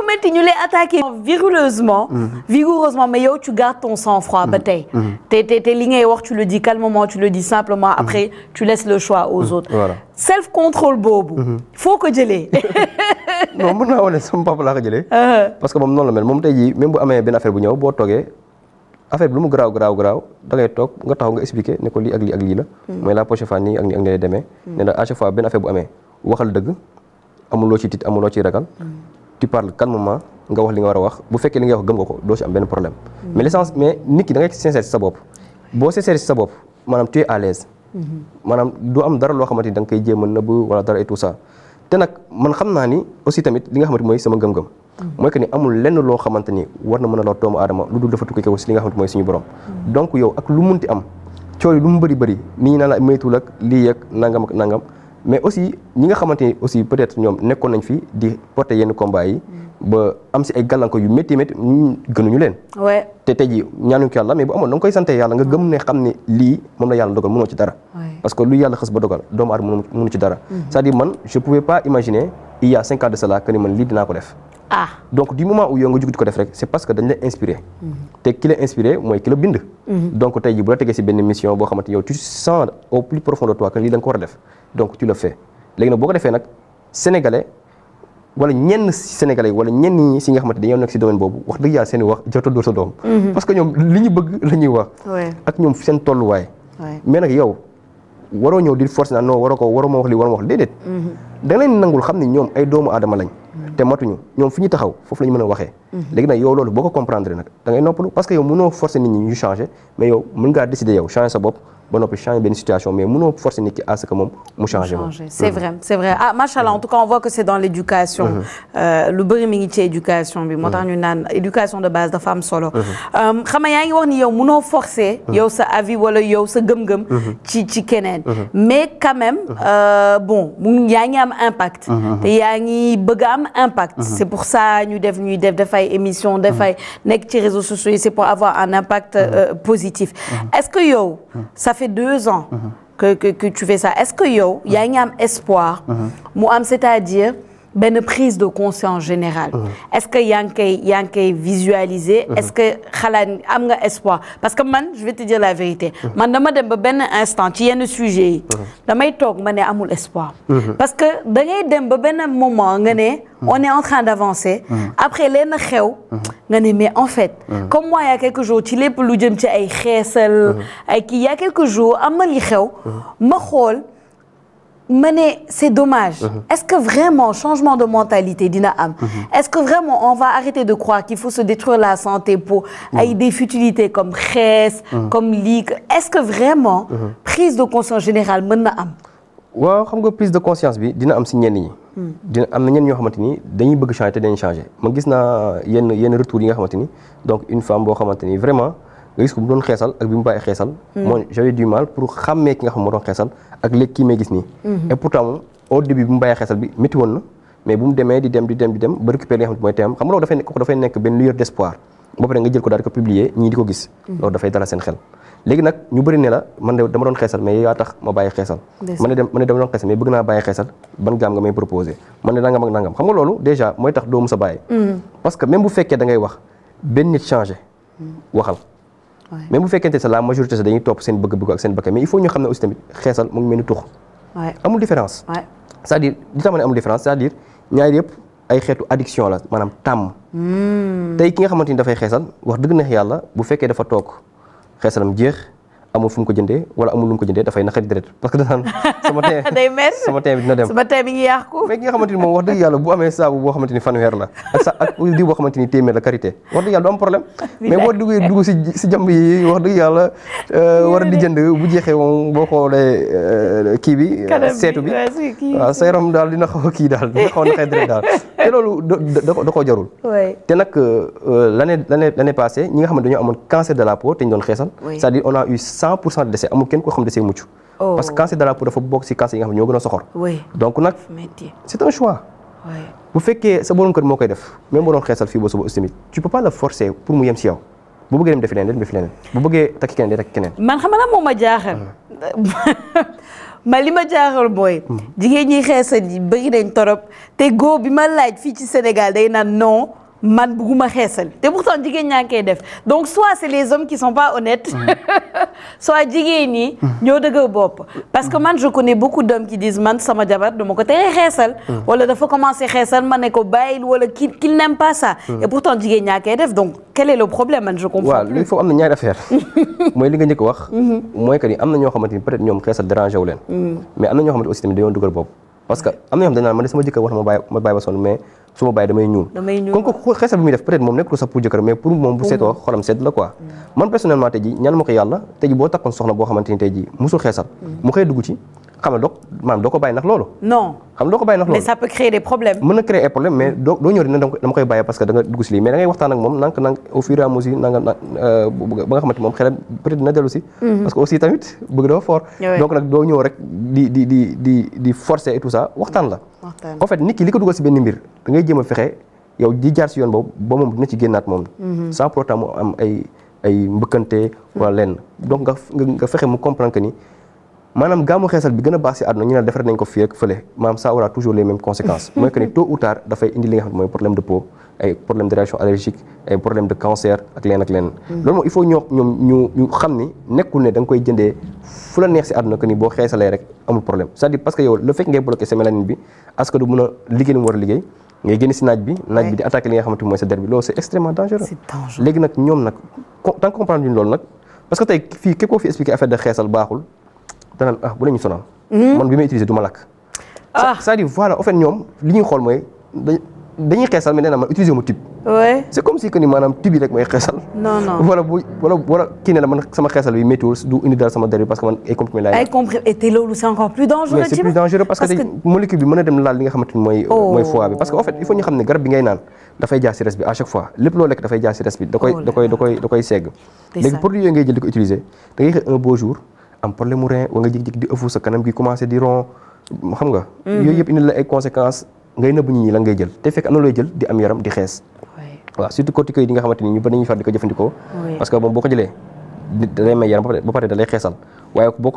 metti ñu lay attaquer vigoureusement mais yow tu gardes ton sang-froid ba tey te li ngay wax tu le dis calmement tu le dis simplement après tu laisses le choix aux autres self-contrôle boobu foo ko jëlee non mën naa wane sama papa laa ko jëlee parce que moom noonu la mel moom tey jii même bu amee benn affaire bu ñëw boo toogee affaire bi lu mu garaaw da ngay toog nga taxaw nga expliquer ne ko lii ak lii la mooy la prochaine fois nii ak nii lay demee ne la à chaque fois benn affaire bu amee waxal dëgg amuloo ci tiit amuloo ci ragal tu parles calmement nga wax li nga war a wax bu fekkee li nga wax gëm nga ko doo ci am benn problème mais l'essence mais nit ki da ngay sincère ci sa bopp boo sincère ci sa bopp maanaam tu es à l'aise maanaam du am dara loo xamante ni da nga koy jéem a nëbb wala dara et tout ça te nag man xam naa ni aussi tamit li nga xamante mooy sama gëm-gëm mooy que ni amul lenn loo xamante ni war na mën a lor doomu aadama lu dul dafa tukki ko si li nga xamante mooy suñu borom donc yow ak lu munti am coow yi lu mu bëri nit ñi naan la maytul ak lii ak nangam mais aussi ñi nga xamante ni aussi peut-être ñoom nekkoon nañ fi di porter yenn combat yi ba am si ay gàllankoor yu métti gënuñu leen te tey jii ñaanuñu ko yàlla mais bu amoon da nga koy sante yàlla nga gëm ne xam ne lii moom la yàlla dogal mënoo ci dara parce que lu yàlla xës ba dogal doomu aadama mënu ci dara c'est-à-dire man je pouvais pas imaginer il y a 5 ans de cela que ni man lii dinaa ko def donc du moment où yow nga jug di ko def rek c'est parce que dañ la inspiré te ki la inspiré mooy ki la bind donc tey jii bu la tegee si benn mission boo xamante yow tu sens au plus profond de toi que lii da nga ko war a def donc tu le fais léegi nag boo ko defee nag sénégalais wala ñenn si sénégalais wala ñenn ñi si nga xamante dañoo nekk si domaine boobu wax dëgg yàlla seen i wax jota dóor sa doom parce que ñoom li ñu bëgg la ñuy wax ak ñoom seen tolluwaay mais nag yow waroo ñëw di force na non waroo ma wax li waroo ma wax déedéet da nga leen nangul xam ne ñoom ay doomu aadama lañ te matuñu ñoom fi ñu taxaw foofu la ñu mën a waxee léegi nag yow loolu boo ko comprendre nag da ngay noppalu parce que yow mënoo forcer nit ñi ñu changer mais yow mën ngaa décider yow changer sa bopp ba noppi changer benn situation mais mënoo forcer nit ki à ce que moom mu changer moom. c'est vrai ah machallah en tout cas on voit que c'est dans l'éducation. lu bëri mi ngi ci éducation bi. moo tax ñu naan éducation de base dafa am solo. xam nga yaa ngi wax ni yow mënoo forcer. yow sa avis wala yow sa gëm-gëm. ci keneen. mais quand même bon yaa ngi am impact. te yaa ngi bëgg am impact. c'est pour ça ñuy def ay émission dafay nekk ci réseaux sociaux yi c'est pour avoir un impact positif. Est-ce que yow ça fait 2 ans que tu fais ça est-ce que yow yaa ngi am espoir mu am c'est-à-dire benn prise de conscience générale est-ce que yaa ngi koy visualiser est-ce que xalaat am nga espoir parce que man je vais te dire la vérité man dama dem ba benn instant ci yenn sujets yi damay toog ma ne amul espoir parce que da ngay dem ba benn moment nga ne on est en train d'avancer après leen xew nga ne mais en fait comme moi il y a quelques jours ci lépp lu jëm ci ay xeesal ay kii il y a quelques jours am na li xew ma xool ma ne c'est dommage est-ce que vraiment changement de mentalité dina am est-ce que vraiment on va arrêter de croire qu'il faut se détruire la santé pour ay des futilités comme xees comme lii est-ce que vraiment prise de conscience générale mën na am waaw xam nga prise de conscience bi dina am si ñenn ñi dina am na ñenn ñoo xamante ni dañuy bëgg changer te dañuy changer ma gis naa yenn retours yi nga xamante ni donc une femme boo xamante ni vraiment nga gis ko mu doon xeesal ak bi mu bàyyi xeesal moi j'avais du mal pour xàmmee ki nga xam moo doon xeesal ak léegi kii may gis nii et pourtant moom au début bi mu bàyyi xeesal bi métti woon na mais bu mu demee di dem ba récupérer li nga xamante mooy teem xam nga loolu dafay nekk benn lueur d'espoir ba pare nga jël ko daal di ko publier ñii di ko gis loolu dafay dala seen xel léegi nag ñu bëri ne la man de dama doon xeesal mais yaa tax ma bàyyi xeesal man ne dama doon xeesal mais bëgg naa bàyyi xeesal ban gaam nga may proposer man ne nangam ak nangam xam nga loolu déjà mooy tax doo mës a bàyyi parce que même bu fekkee da ngay wax benn nit changé waxal même bu fekkente sa la majorité sa dañuy topp seen bëgg-bëgg ak seen bëgg mais il faut ñu xam ne aussi tamit xeesal mu ngi mel ni tux amul différence c'est-à-dire li tax ma ne amul différence c'est-à-dire ñaari yëpp ay xeetu addiction la maanaam tàmm tey ki nga xamante ni dafay xeesal wax dëgg neex yàlla bu fekkee dafa toog xeesalam jeex amul fu mu ko jëndee wala amul lu mu ko jëndee dafay naqari deret parce que danaan sama teen bi dina dem sama teen bi ngi yàqu mais ki nga xamante ni moom wax dëgg yàlla bu amee saabu boo xamante ni fanweer la ak diw boo xamante ni téeméer la karité wax dëgg yàlla du am problème mais boo dugg si jàmb yi wax dëgg yàlla war a di jënd bu jeexee moom boo xoolee kii bi seetu bi waaw sa yaram daal dina xaw a kii daal dina xaw a naqari deret daal te loolu da koo jarul te nag l'année passée ñi nga xamante dañoo amoon cancer de la peau te ñu doon xeesal c'est-à-dire on a eu 100% de décès amul kenn koo xam décès mucc parce que cancer de la peau dafa bokk ci cancer yi nga xam ne ñoo gën a soxor donc nag c'est un choix bu fekkee sa borom kër moo koy def même boo doon xeesal fii ba suba aussi tamit tu peux pas le forcer pour mu yem ci yow bu bëggee dem defi leneen dem defi leneen bu bëggee takki keneen day takki keneen man xam na moom ma jaaxal ma li ma jaaxal mooy jigéen ñi xeesal yi bëri nañ torop te góor bi ma laaj fii ci Sénégal day naan non man bëgguma xeesal te pourtant jigéen ñaa ngi koy def donc soit c'est les hommes qui sont pas honnêtes soit jigéen ñi ñoo dëgër bopp parce que man je connais beaucoup d'hommes qui disent man sama jabar dama ko tere xeesal wala dafa commencer xeesal ma ne ko bàyyil wala qu'il n'aime pas ça et pourtant jigéen ñaa koy def donc quel est le problème man je comprends plus. waaw il faut am na ñaari affaire mooy li nga njëkk wax mooy que ni am na ñoo xamante ni peut-être ñoom xeesal dérangé wu leen mais am na ñoo xamante aussi tamit dañoo dëgër bopp parce que am na ñoo xam dañ naan man de sama jëkkër wax na ma bàyyi ba sonn mais su ma bàyyi damay ñuul kon ko xeesal bi muy def peut-être moom nekkul sax pour jëkkër mais pour moom bu seetoo xolam sedd la quoi man personnellement tey ji ñaan ma ko yàlla tey ji boo takkoon soxna boo xamante ni tey ji musul xeesal mu xëy dugg ci xam ne maanaam doo ko bàyyi ndax loolu non xam ne doo ko bàyyi ndax loolu mais ça peut créer des problèmes mën na créer ay problèmes mais doo ñëw dina dama koy bàyyi parce que da nga dugg si lii mais da ngay waxtaan ak moom nank au fur et à mesure ba nga xamante moom xelam peut-être dina dellu si parce que aussi tamit bëgg dafa fort donc nag doo ñëw rek di forcer et tout ça waxtaan la en fait nit ki li ko dugal si benn mbir da ngay jéem a fexe yow di jaar si yoon boobu ba moom dina ci génnaat moom sans pour autant mu am ay mbëkkante wala lenn donc nga fexe mu comprendre que ni maanaam gaamu xeesal bi gën a baax si àdduna ñu ne defar nañ ko fii rek fële maanaam ça aura toujours les mêmes conséquences mooy que ni tôt ou tard dafay indi li nga xam ne mooy problème de peau ay problème de réaction allergique ay problème de cancer ak leen loolu moom il faut ñu xam ni nekkul ne da nga koy jëndee fu la neex si àdduna que ni boo xeesalee rek amul problème c'est-à-dire parce que yow le fait ngay bloqué sa mélanine bi est-ce que du mën a liggéey ni mu war a liggéey ngay génn si naaj bi di attaquer li nga xamante mooy sa der bi loolu c'est extrêmement dangereux léegi nag ñoom nag tant que comprendre ñu loolu nag parce que tey fii képp koo fi expliqué affaire de xeesal baaxul danaan bu la ñu sonal man bi may utiliser du ma lakk c'est-à-dire voilà en fait ñoom li ñuy xool mooy dañuy xeesal mais nee na man utiliser mu tube. ouais c'est comme si que ni maanaam tube yi rek mooy xeesal. non non wala kii ne la man sama xeesal bi météo du indi dara sama der bi parce que man ay comprimés laay. ay comprimés et te loolu c'est encore plus dangereux. c'est plus dangereux parce que molécule bi mën a dem laal li nga xamante ni mooy foie bi parce que en fait il faut ñu xam ne garab bi ngay naan dafay jaar ci res bi à chaque fois lépp loo lekk dafay jaar ci res bi da koy segg. léegi produit yooyu ngay jël di ko utiliser da ngay xëy un beau jour am problème mu rein wa nga jékki-jékki di ëffu sa kanam gi commencé di ron xam nga. yooyu yëpp indi la ay conséquences ngay nëbb nit ñi la ngay jël te fekk am na looy jël di am yaram di xees. waaw surtout corticoïdes yi nga xamante ni ñu ba dañuy far di ko jëfandikoo. parce que moom boo ko jëlee da lay may yaram ba pare da lay xeesal waaye boo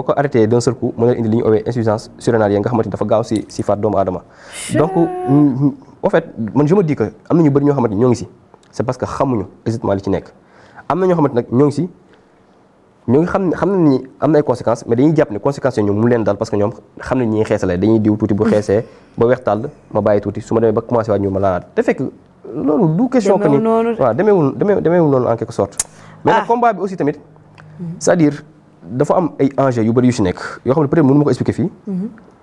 ko arrêté d'un seul coup mën na indi li ñu owee insuffisance surrénalienne nga xamante ni dafa gaaw si faat doomu aadama. donc en fait man je me dis que am na ñu bëri ñoo xamante ni ñoo ngi si c'est parce que xamuñu exactement li ci nekk am na ñoo xamante nag ñoo ngi si. ñoo ngi xam na ni am na ay conséquences mais dañuy jàpp ne conséquences yooyu ñoom mu leen dal parce que ñoom xam nañ ñi xeesalee dañuy diw tuuti bu xeesee ba weex tàll ma bàyyi tuuti su ma demee ba commencé waat ñu ma laalaat te fekk loolu du question que ni waaw demeewul noonu en quelque sorte mais nag combat bi aussi tamit c'est-à-dire dafa am ay enjeux yu bëri yu si nekk yoo xam ne peut-être mënu ma ko expliquer fii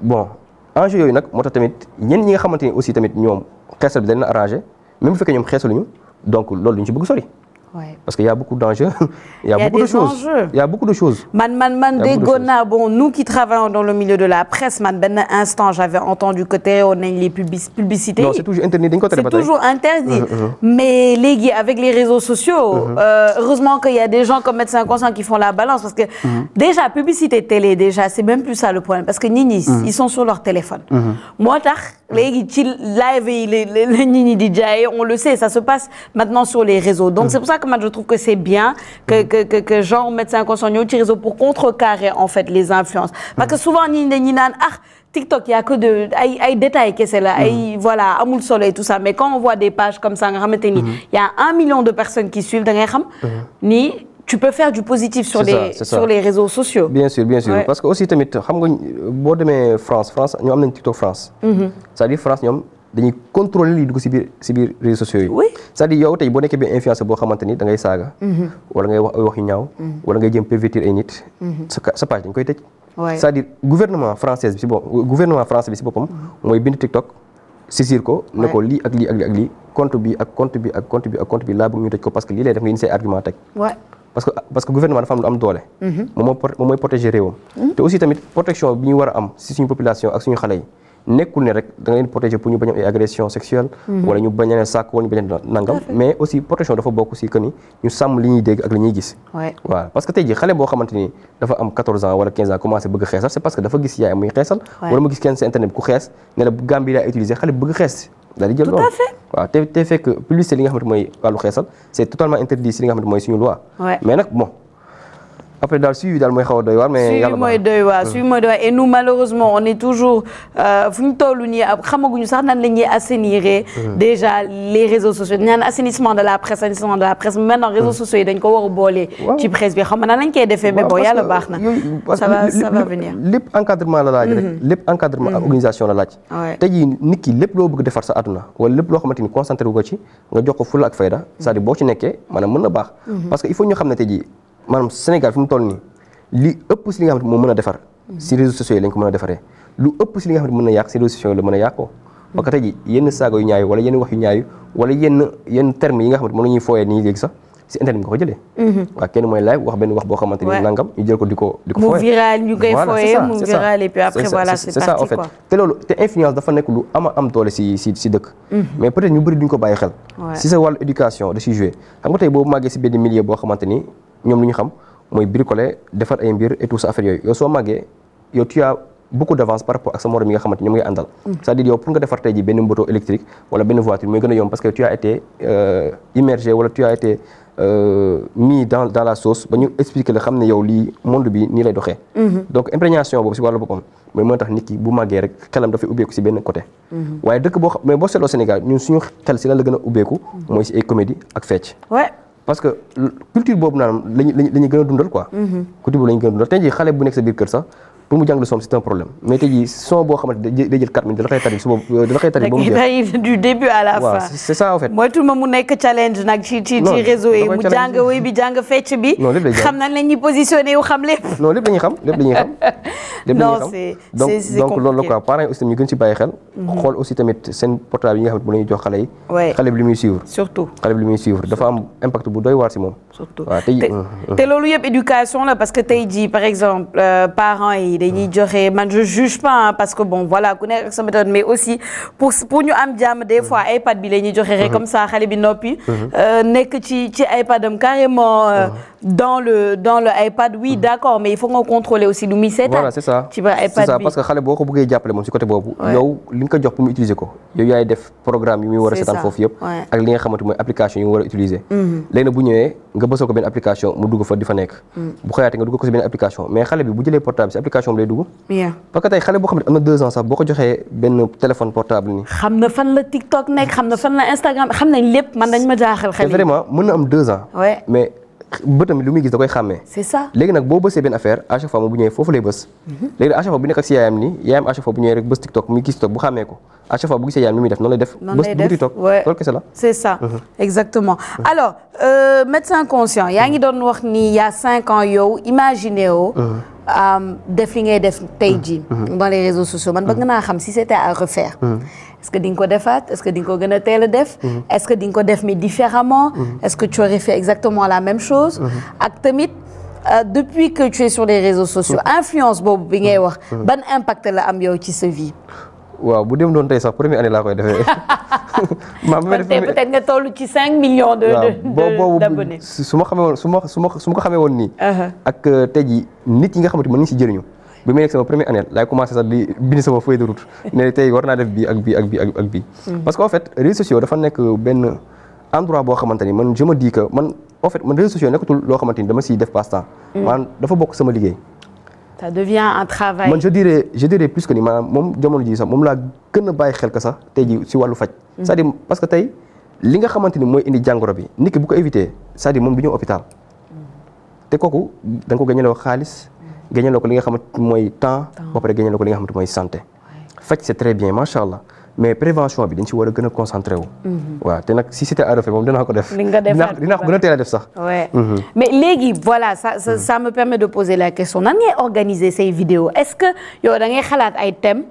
bon enjeux yooyu nag moo tax tamit ñenn ñi nga xamante ni aussi tamit ñoom xeesal bi dañ na arrangé même bu fekkee ñoom xeesaluñu donc loolu duñu ci bëgg sori. Ouais. Parce qu'il y a beaucoup d'enjeux, il y a beaucoup de choses. Il y a beaucoup de choses. Bon, nous qui travaillons dans le milieu de la presse, ben instant, j'avais entendu que on a les publicités. Non, c'est toujours interdit. C'est toujours interdit. Mais les avec les réseaux sociaux, heureusement qu'il y a des gens comme Médecins Conscients qui font la balance parce que déjà publicité télé, déjà c'est même plus ça le problème parce que Nini, ils sont sur leur téléphone. Moi, les live, les Nini DJ, on le sait, ça se passe maintenant sur les réseaux. Donc c'est pour ça que je trouve que c'est bien que genre Médecins Conscients utilise réseau pour contrecarrer en fait les influences. Parce que souvent TikTok, il y a que des détails que c'est là, voilà, Amoul Soleil tout ça. Mais quand on voit des pages comme ça, il y a 1 million de personnes qui suivent, tu peux faire du positif sur les réseaux sociaux. Bien sûr, bien sûr. Ouais. Parce que aussi tamit xam nga boo demee France ñu am nañ TikTok France. C'est-à-dire France ñoom dañuy contrôler li dugg si biir réseaux sociaux yi. Oui. C'est-à-dire yow tey boo nekkee bi influenceur boo xamante ni da ngay saaga. wala ngay wax ay wax yu ñaaw. wala ngay jéem pervertir ay nit. sa page dañ koy tëj. C'est-à-dire gouvernement français bi si boppam mooy bind TikTok saisir ko ne ko lii ak lii ak lii ak lii compte bi laa bëgg ñu tëj ko parce que lii lay def nga indi say argument teg. parce que gouvernement dafa am lu am doole. moom mooy protéger réewam. te aussi tamit protection bi ñu war a am si suñu population ak suñu xale yi nekkul ne rek da nga leen protéger pour ñu bañ a am ay agression sexuelle. wala ñu bañ a sàkk wala ñu bañ a nangam. mais aussi protection dafa bokk si que ni ñu sàmm li ñuy dégg ak li ñuy gis. waaw parce que tey jii xale boo xamante ni dafa am 14 ans wala 15 ans commencé bëgg xeesal c'est parce que dafa gis yaay muy xeesal. wala mu gis kenn si internet bi ku xees ne la Gambie laa utiliser xale bëgg xees. daal di jël loolu waaw te fekk publicité li nga xamante mooy wàllu xeesal c'est totalement interdit si li nga xamante mooy suñu loi. mais nag bon après daal suivi daal mooy xaw a doy waar. mais yàlla suivi mooy doy waar et nous malheureusement on est toujours fu ñu toll nii xamaguñu sax nan la ñuy assainir déjà les réseaux sociaux ñaan assainissement de la presse maintenant réseaux sociaux yi dañ ko war a boole. ci presse bi xam nga nan lañ koy defee. mais bon yàlla baax na ça va venir. lépp encadrement la laaj rek. lépp encadrement ak organisation la laaj. tey jii nit ki lépp loo bëgg defar sa àdduna wala lépp loo xamante ni concentré wu ko ci nga jox ko fulla ak fayda c'est-à-dire boo ci nekkee maanaam mën na baax. parce que il faut ñu xam ne tey jii maanaam Sénégal fi mu toll nii li ëpp si li nga xamante moo mën a defar si réseaux sociaux yi lañ ko mën a defaree lu ëpp si li nga xamante mën na yàq si réseaux sociaux yi la mën a yàqoo parce que tey jii yenn saaga yu ñaayu wala yenn wax yu ñaayu wala yenn termes yi nga xamante mën nañuy fooyee nii léegi sax si internet nga ko jëlee waaw kenn mooy live wax benn wax boo xamante ni nangam ñu jël ko di ko fooyee mu viral ñu koy fooyee mu viral et puis après voilà c'est ça en fait te loolu te influence dafa nekk lu am doole si dëkk mais peut-être ñu bëri duñ ko bàyyi xel si sa wàllu éducation da si joué xam nga tey boobu màggee si benn milieu boo xamante ni ñoom lu ñu xam mooy bricoler defar ay mbir et tout ça affaire yooyu yow soo màggee yow tu as beaucoup d'avance par rapport ak sa morom yi nga xamante ñoom ngay àndal c'est-à-dire yow pour nga defar tey ji benn moto électrique wala benn voiture mooy gën a yomb parce que tu as été immergé wala tu as été mis dans la sauce ba ñu expliquer la xam ne yow lii monde bi nii lay doxee donc imprégnation boobu si wàllu boppam mooy mën tax nit ki bu màggee rek xelam dafay ubbeeku si benn côté waaye dëkk mais boo seetloo Sénégal ñun suñu xel si lan la gën a ubbeeku mooy si ay comédie ak fecc parce que culture boobu naan la ñu gën a dundal quoi. culture boobu la ñu gën a dundal tey jii xale bu nekk sa biir kër sax pour mu jàng leçon c'est un problème mais tey jii son boo xamante day jël 4 minutes da la koy tari suba da la koy tari ba mu jeex du début à la fin. c'est ça en fait. mooy tout le monde mu nekk challenge nag ci réseau yi mu jàng woy bi jàng fecc bi. non lépp lay xam nañ la ñuy positionné wu xam lépp. non lépp dañuy xam lépp dañuy xam. non c'est donc loolu la quoi parents yi aussi tamit ñu gën ci bàyyi xel. xool aussi tamit seen portable yi nga xamante ne ñuy jox xale yi. xale bi li muy suivre. surtout xale bi li muy suivre dafa am impact bu doy waar si moom. surtout waaw te loolu yëpp éducation la parce que tey jii par exemple parents yi dañuy joxe man je juge pas parce que bon voilà ku nekk ak sa méthode mais aussi pour ñu am jàmm des fois iPad bi la ñuy joxe rek comme ça xale bi noppi. nekk ci iPad am carrément dans le iPad oui d'accord mais il faut nga contrôler aussi lu muy seetaan. voilà c'est ça ci ba iPad bi c'est ça parce que xale boo ko bëggee jàppale moom si côté boobu. yow li nga ko jox pour mu utiliser ko yow yaay def programme yi muy war a seetaan foofu yëpp. ak li nga xamante mooy application yi mu war a utiliser. léegi nag bu ñëwee nga bësal ko benn application mu dugg fa di fa nekk. bu xëyaatee nga dugg ko si benn application mais xale bi bu jëlee portable si application bi lay dugg. parce que tey xale boo xam ne am na 2 ans sax boo ko joxee benn téléphone portable nii. xam na fan la TikTok nekk xam na fan la Instagram xam nañ lépp man dañ ma jaaxal xale yi. vraiment mën na am 2 ans. mais bëtam lu muy gis da koy xàmmee. c'est ça léegi nag boo bësee benn affaire à chaque fois moom bu ñëwee foofu lay bës. léegi nag à chaque fois bu nekk ak si yaayam nii yaayam à chaque fois bu ñëwee rek bës TikTok muy gis TikTok bu xàmmee ko à chaque fois bu gisee yaayam ni muy def noonu lay def. bës bu TikTok loolu kese la. c'est ça exactement alors médecin conscient yaa ngi doon wax ni il y a 5 ans yow imaginé woo. def li ngay def tey jii. dans les réseaux sociaux man bëgg naa xam si c'était à refaire. est-ce que di nga ko defaat est-ce que di nga ko gën a teel a def. est-ce que di nga ko def mais différemment. est-ce que tu aurais fait exactement la même chose. ak tamit depuis que tu es sur les réseaux sociaux influence boobu bi ngay wax. ban impact la am yow ci sa vie. waaw bu dem doon tey sax première année laa koy defee. peut-être nga toll ci 5 millions d'abonnés. su ma xamee woon su ma ko xamee woon nii. ak tey jii nit yi nga xamante mën nañu si jëriñu. bi may nekk sama première année laay commencé sax di bind sama feuille de route ne tey war naa def bii ak bii ak bii ak bii. parce que en fait réseaux sociaux dafa nekk benn endroit boo xamante ni man je me dis que man en fait man réseaux sociaux nekkatul loo xamante ni dama siy def passe-temps. maanaam dafa bokk sama liggéey. ça devient un travail. man je dirais plus que ni maanaam moom jamono ji sax moom laa gën a bàyyi xel ka sax tey ji si wàllu faj. c'est-à-dire parce que tey li nga xamante ni mooy indi jàngoro bi nit ki bu ko éviter c'est-à-dire moom du ñëw hôpital. te kooku da nga ko gañaloo xaalis. gañaloo ko li nga xamante mooy temps. ba pare gañaloo ko li nga xamante mooy santé. faj c'est très bien macha allah mais prévention bi dañ ci war a gën a concentré wu. waaw te nag si c'était à refaire moom dinaa ko def. dinaa ko gën a teel a def sax. mais léegi voilà ça me permet de poser la question nan ngay organiser say vidéos est-ce que yow da ngay xalaat ay thèmes.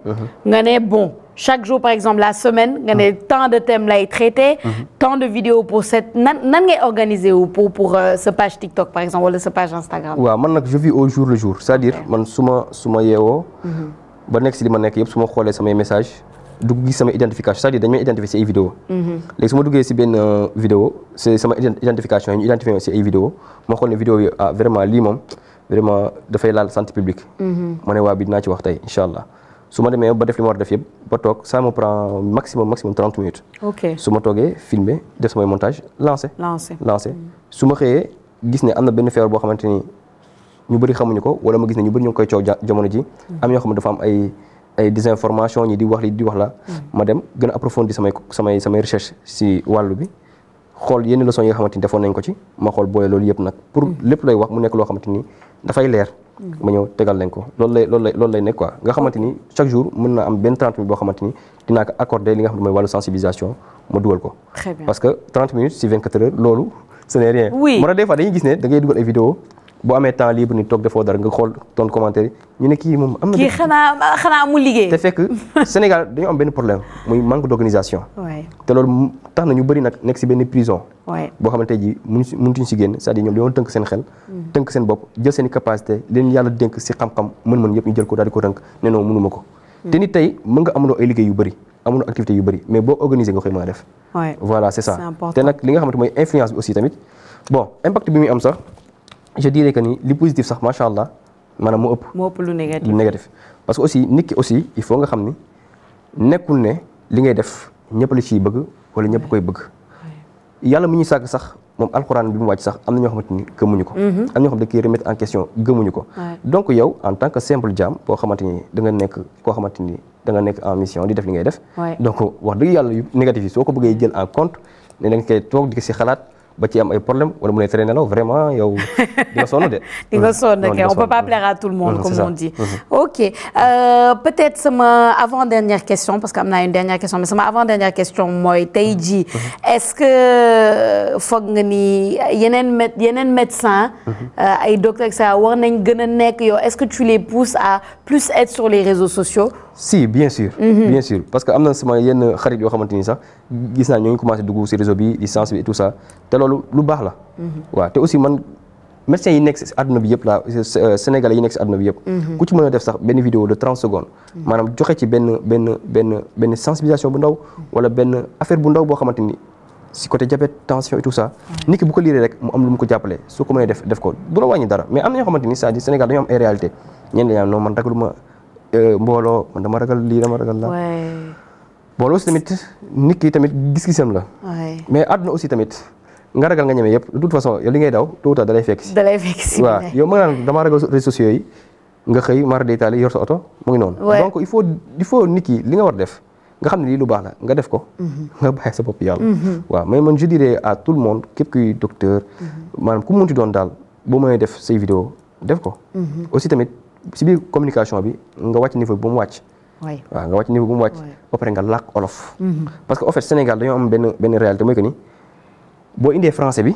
nga ne bon chaque jour par exemple la semaine nga ne tant de thèmes lay traiter. tant de vidéos pour cette nan ngay organiser wu pour sa page TikTok par exemple wala sa page Instagram. waaw man nag je vis au jour le jour c'est-à-dire man su ma yeewoo. ba nekk si li ma nekk yëpp su ma xoolee samay messages. dugg gis sama identification c'est-à-dire dañu may identifier si ay vidéo léegi su ma duggee si benn vidéo c'est sama identification yi ñu identifier si ay vidéo ma xool ne vidéo yi vraiment lii moom vraiment dafay laal santé publique ma ne waa bi dinaa ci wax tey incha allah su ma demee ba def li ma war a def yëpp ba toog ça me prend maximum 30 minutes su ma toogee filmer def samay montage lancer su ma xëyee gis ne am na benn feebar boo xamante ni ñu bëri xamuñu ko wala ma gis ne ñu bëri ñu ngi koy coow jamono ji am ñoo xam ne dafa am ay désinformation ñi di wax li di wax la ma dem gën a approfondir samay recherche si wàllu bi xool yenn leçons yi nga xamante ni defoon nañ ko ci ma xool boole loolu yëpp nag pour lépp lay wax mu nekk loo xamante ni dafay leer ma ñëw tegal leen ko loolu lay nekk quoi nga xamante ni chaque jour mën na am benn 30 minutes boo xamante ni dinaa ko accorder li nga xam ne mooy wàllu sensibilisation ma dugal ko parce que 30 minutes si 24 heures loolu ce n'est rien moo tax des fois dañuy gis ne da ngay dugal ay vidéo boo amee temps libre ni toog defoo dara nga xool ton commentaire ñu ne kii moom am na. kii xanaa mu liggéey. te fekk Sénégal dañoo am benn problème muy manque d'organisation. te loolu tax na ñu bëri nag nekk si benn prison. boo xamante ne tey jii mënutuñ si génn c'est-à-dire ñoom dañoo tënk seen xel. tënk seen bopp jël seen i capacité leen yàlla dénk si xam-xam mën-mën yëpp ñu jël ko daal di ko tënk ne non mënuma ko. te nit tey mën nga amandoo ay liggéey yu bëri amandoo activité yu bëri mais boo organisé nga koy mën a def. voilà c'est ça te nag li nga xamante mooy influence bi aussi tamit bon impact bi muy am sax. je dirais que ni li positif sax macha allah maanaam moo ëpp lu négatif parce que aussi nit ki aussi il faut nga xam ni nekkul ne li ngay def ñëpp la ciy bëgg wala ñëpp koy bëgg yàlla mu ñu sàkk sax moom alxuraan bi mu wàcc sax am na ñoo xamante ni gëmuñu ko am na ñoo xam ne da koy remettre en question gëmuñu ko donc yow en tant que simple jaam boo xamante ni da nga nekk koo xamante ni da nga nekk en mission di def li ngay def donc wax dëgg yàlla yu négatif yi soo ko bëggee jël en compte ne da nga koy toog di ko si xalaat ba ci am ay problème wala mu lay tere nelaw vraiment yow di nga sonn de. di nga sonn kay on peut pas plaire à tout le monde comme on dit. ok peut-être sama avant-dernière question parce que am naa une dernière question mais sama avant-dernière question mooy tey jii est-ce que foog nga ni yeneen médecin ay docteurs ça war nañ gën a nekk yow est-ce que tu les pousses à plus être sur les réseaux sociaux. si bien sûr. bien sûr parce que am na sama yenn xarit yoo xamante ni sax gis naa ñoo ngi commencé dugg ci réseau bi di sensibiliser et tout ça te loolu lu baax la. waaw te aussi man médecins yi nekk ci àdduna bi yëpp la sénégalais yi nekk ci àdduna bi yëpp. ku ci mën a def sax benn vidéo de 30 secondes. maanaam joxe ci benn sensibilisation bu ndaw wala benn affaire bu ndaw boo xamante ni ci côté diabète tension et tout ça. nit ki bu ko liiree rek mu am lu mu ko jàppale su ko mënee def ko du la wàññi dara mais am na ñoo xamante ni c'est-à-dire Sénégal dañoo am ay réalité ñenn ñi non man ragaluma mbooloo man dama ragal lii dama ragal la. bon loolu aussi tamit nit ki tamit gis-gisam la. mais àdduna aussi tamit nga ragal nga ñeme yëpp de toute façon yow li ngay daw tôt ou tard da lay fekk si. waaw yow ma naan dama ragal réseaux sociaux yi nga xëy mara day taal yor sa oto mu ngi noonu. donc il faut nit ki li nga war def nga xam ne lii lu baax la nga def ko. nga bàyyi sa bopp yàlla. waaw mais man je dirais à tout le monde képp kuy docteur. maanaam ku mu munti doon daal boo mënee def say vidéo def ko. aussi tamit si biir communication bi nga wàcc niveau bi ba mu wàcc. waaw nga wàcc niveau bu mu wàcc ba pare nga làkk olof. parce que en fait Sénégal dañoo am benn réalité mooy que ni boo indee français bi.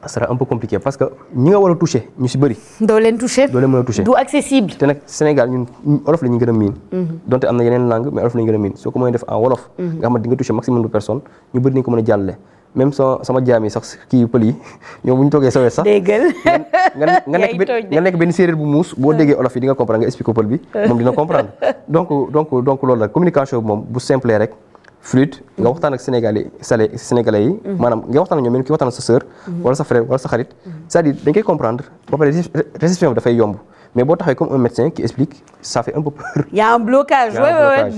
ça sera un peu compliqué parce que ñi nga war a toucher ñu si bëri. doo leen toucher mën a toucher. du accessible. te nag Sénégal ñun olof la ñu gën a miin. donte am na yeneen langue mais olof la ñu gën a miin soo ko mënee def en wolof. nga xamante di nga toucher maximum de personnes ñu bëri nañu ko mën a jàllale. même sama jaam yi sax kii pël yi ñoom bu ñu toogee sawee sax. déggal nga nekk benn séeréer bu muus boo déggee olof yi di nga comprendre nga expliquer pël bi moom dina comprendre donc loolu la communication bi moom bu simple rek fluide nga waxtaan ak sénégalais yi maanaam nga waxtaan ak ñoom mel ki waxtaan ak sa sœur wala sa frère wala sa xarit c'est-à-dire dañ koy comprendre ba pare réception bi dafay yomb mais boo taxee comme un médecin qui explique ça fait un peu peur. y a un blocage.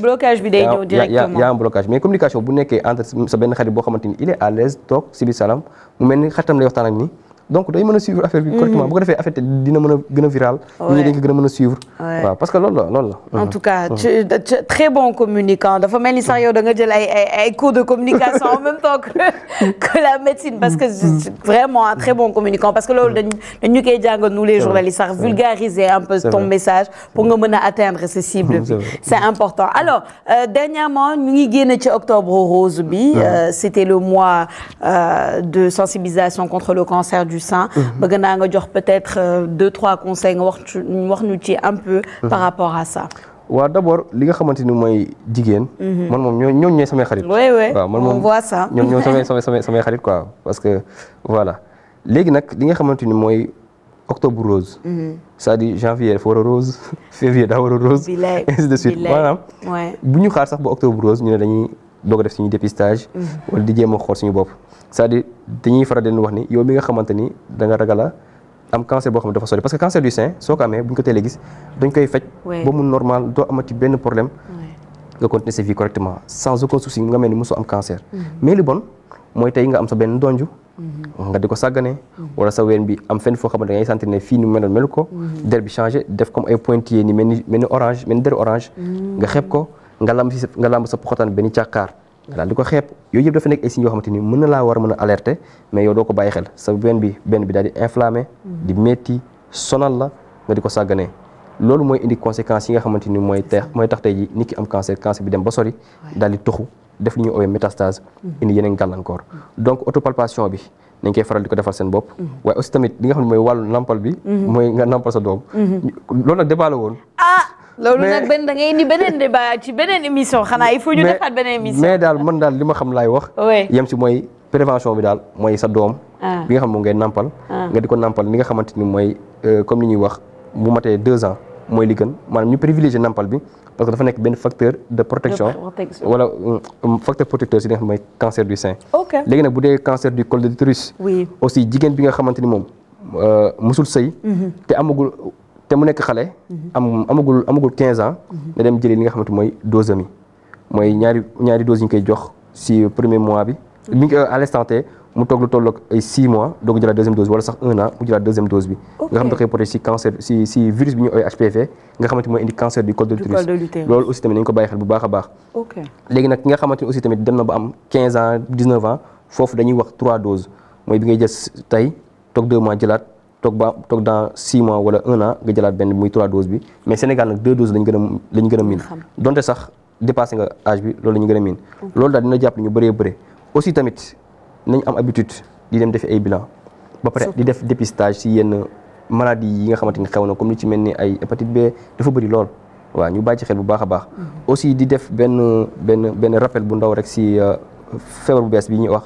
blocage bi day ñëw directement. y a un blocage mais communication bu nekkee entre sa benn xarit boo xamante ni il est à l'aise toog si biir salam mu mel ni xaritam lay waxtaan ak ni donc day mën a suivre affaire bi correctement bu ko defee affaire dina mën a gën a viral. nit ñi dañ ko gën a mën a suivre. waaw parce que loolu la. en tout cas très bon communicant dafa mel ni sax yow da nga jël ay cours de communication en même temps que la médecine parce que vraiment un très bon communicant parce que loolu dañu koy jàngal nous les journalistes sax vulgariser un peu ton message pour nga mën a atteindre ces cibles bi c'est important. alors dernièrement ñu ngi génn ci octobre rose bi c'était le mois de sensibilisation contre le cancer du sein. bëgg naa nga jox peut-être 2-3 conseils nga wax ñu ci un peu par rapport à ça. waaw d'abord li nga xamante ni mooy jigéen. man moom ñooñu ñooy samay xarit. oui waaw man moom on voit ça. ñoom ñoo samay xarit quoi parce que voilà léegi nag li nga xamante ni mooy octobre rose. c'est-à-dire janvier dafa war a rose février daa war a rose. ainsi de suite maanaam. bu ñu xaar sax ba octobre rose ñu ne dañuy doog a def suñu dépistage. wala di jéem a xool suñu bopp. c'est-à-dire dañuy faral di leen wax ni yow mi nga xamante ni da nga ragal a am cancer boo xam ne dafa sori parce que cancer du sein soo ko amee bu ñu ko teelee gis dañ koy faj. ba mu normal doo amati benn problème. nga continuer sa vie correctement sans aucun souci nga mel ni mosoo am cancer. mais li bon mooy tey nga am sa benn donju. nga di ko sàggane. wala sa ween bi am fenn foo xamante da ngay sentir ne fii nu meloon melu ko. der bi changé def comme ay pointillés ni mel ni orange mel ni deru orange. nga xeeb ko nga lamb sa poxotaan benn càkkaar. nga daal di ko xeeb yooyu yëpp dafa nekk ay signes yoo xamante ni mën na laa war a mën a alerter mais yow doo ko bàyyi xel sa benn bi daal di inflammé di métti sonal la nga di ko sàgganee loolu mooy indi conséquences yi nga xamante ni mooy tax tey ji nit ki am cancer bi dem ba sori daal di toxu def li ñuy oowee métastase indi yeneen gàllankoor donc autopalpation bi nañ koy faral di ko defal seen bopp waaye aussi tamit li nga xam ne mooy wàllu nampal bi mooy nga nampal sa doom loolu nag débat la woon loolu nag da ngay indi beneen débat ci beneen émission xanaa il faut ñu defaat beneen émission. mais daal man daal li ma xam laay wax. yem si mooy prévention bi daal mooy sa doom. bi nga xam moom ngay nampal. nga di ko nampal li nga xamante ni mooy comme ni ñuy wax bu matee 2 ans mooy li gën maanaam ñu privilégier nampal bi parce que dafa nekk benn facteur de protection. wala facteur protecteur si li nga xam mooy cancer du sein. léegi nag bu dee cancer du col de l'utérus. aussi jigéen bi nga xamante ni moom musul sëy te mu nekk xale. amagul 15 ans. na dem jëlee li nga xamante mooy dose am yi mooy ñaari dose yi ñu koy jox si premier mois bi. mi ngi à l'instant T mu toog lu tolloog ay 6 mois doog a jëlaat deuxième dose wala sax 1 an mu jëlaat deuxième dose bi. nga xam ne da koy protéger si cancer si virus bi ñu ooy HPV nga xamante mooy indi cancer du col de l'utérus. loolu aussi tamit nañu ko bàyyi xel bu baax a baax. léegi nag ki nga xamante ni aussi tamit dem na ba am 15 ans 19 ans foofu dañuy wax 3 doses mooy bi ngay jël tey toog 2 mois jëlaat toog dans 6 mois wala 1 an nga jëlaat benn muy 3 doses bi mais Sénégal nag 2 doses lañ gën a miin donte sax dépassé nga âge bi loolu la ñu gën a miin loolu daal dina jàpp ñu bëree aussi tamit nañ am habitude di dem defi ay bilan ba pare di def dépistage si yenn maladie yi nga xamante ni xew na comme li ci mel ni ay hépatite B dafa bëri lool waaw ñu bàyyi ci xel bu baax a baax aussi di def benn rappel bu ndaw rek si feebar bu bees bi ñuy wax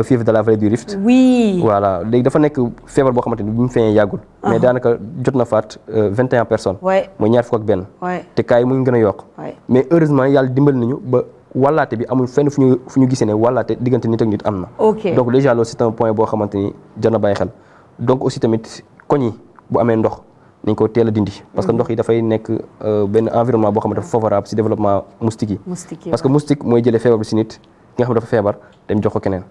fièvre de la vallée du Rift. oui voilà léegi dafa nekk feebar boo xamante ni bi mu feeñee yàggul. mais daanaka jot na faat 21 personnes. mooy ñaar fukk ak benn. te cas yi mu ngi gën a yokk. mais heureusement yàlla dimbali nañu ba wàllaate bi amul fenn fu ñu gisee ne wàllaate diggante nit ak nit am na. donc déjà loolu c'est un point boo xamante ni jar na bàyyi xel. donc aussi tamit koñ yi bu amee ndox nañ ko teel a dindi. parce que ndox yi dafay nekk benn environnement boo xamante dafa favorable si développement moustique yi. parce que moustique mooy jëlee feebar bi si nit. ki nga xam ne dafa feebar dem jox ko keneen.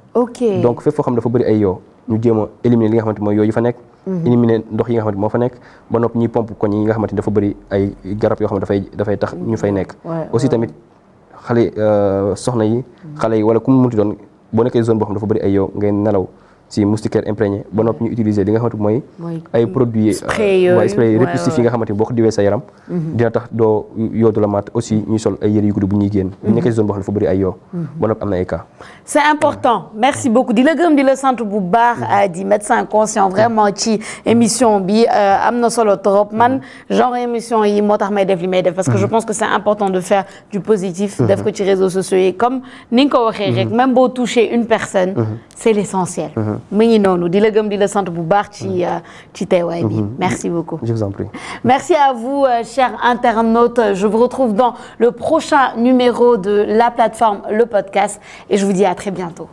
donc fépp foo xam ne dafa bëri ay yoo ñu jéem a éliminer li nga xamante mooy yoo yi fa nekk. éliminer ndox yi nga xamante moo fa nekk ba noppi ñuy pompe koñ yi nga xamante ni dafa bëri ay garab yoo xam ne dafay tax ñu fay nekk. aussi tamit xale soxna yi xale yi wala ku mu munti doon boo nekkee zone boo xam ne dafa bëri ay yoo ngay nelaw si moustiquaire imprégné ba noppi ñu utiliser li nga xamante mooy ay produits spray répulsifs yi nga xamante ni boo ko diwee sa yaram dina tax doo yoo du la mat aussi ñuy sol ay yëre yu gudd bu ñuy génn bu nekkee zone boo xam ne dafa bëri ay yoo ba noppi am na ay cas c'est important merci beaucoup di la gërëm di la sant bu baax di médecin conscient vraiment ci émission bi am na solo trop man genre émission yi moo tax may def li may def parce que je pense que c'est important de faire du positif def ko ci réseaux sociaux yi comme ni nga ko waxee rek même boo toucher une personne c'est l'essentiel mu ngi noonu di la gëm di la sant bu baax ci teewaay bi merci beaucoup. Je vous en prie. Merci à vous chers internautes. Je vous retrouve dans le prochain numéro de la plateforme Le Podcast et je vous dis à très bientôt.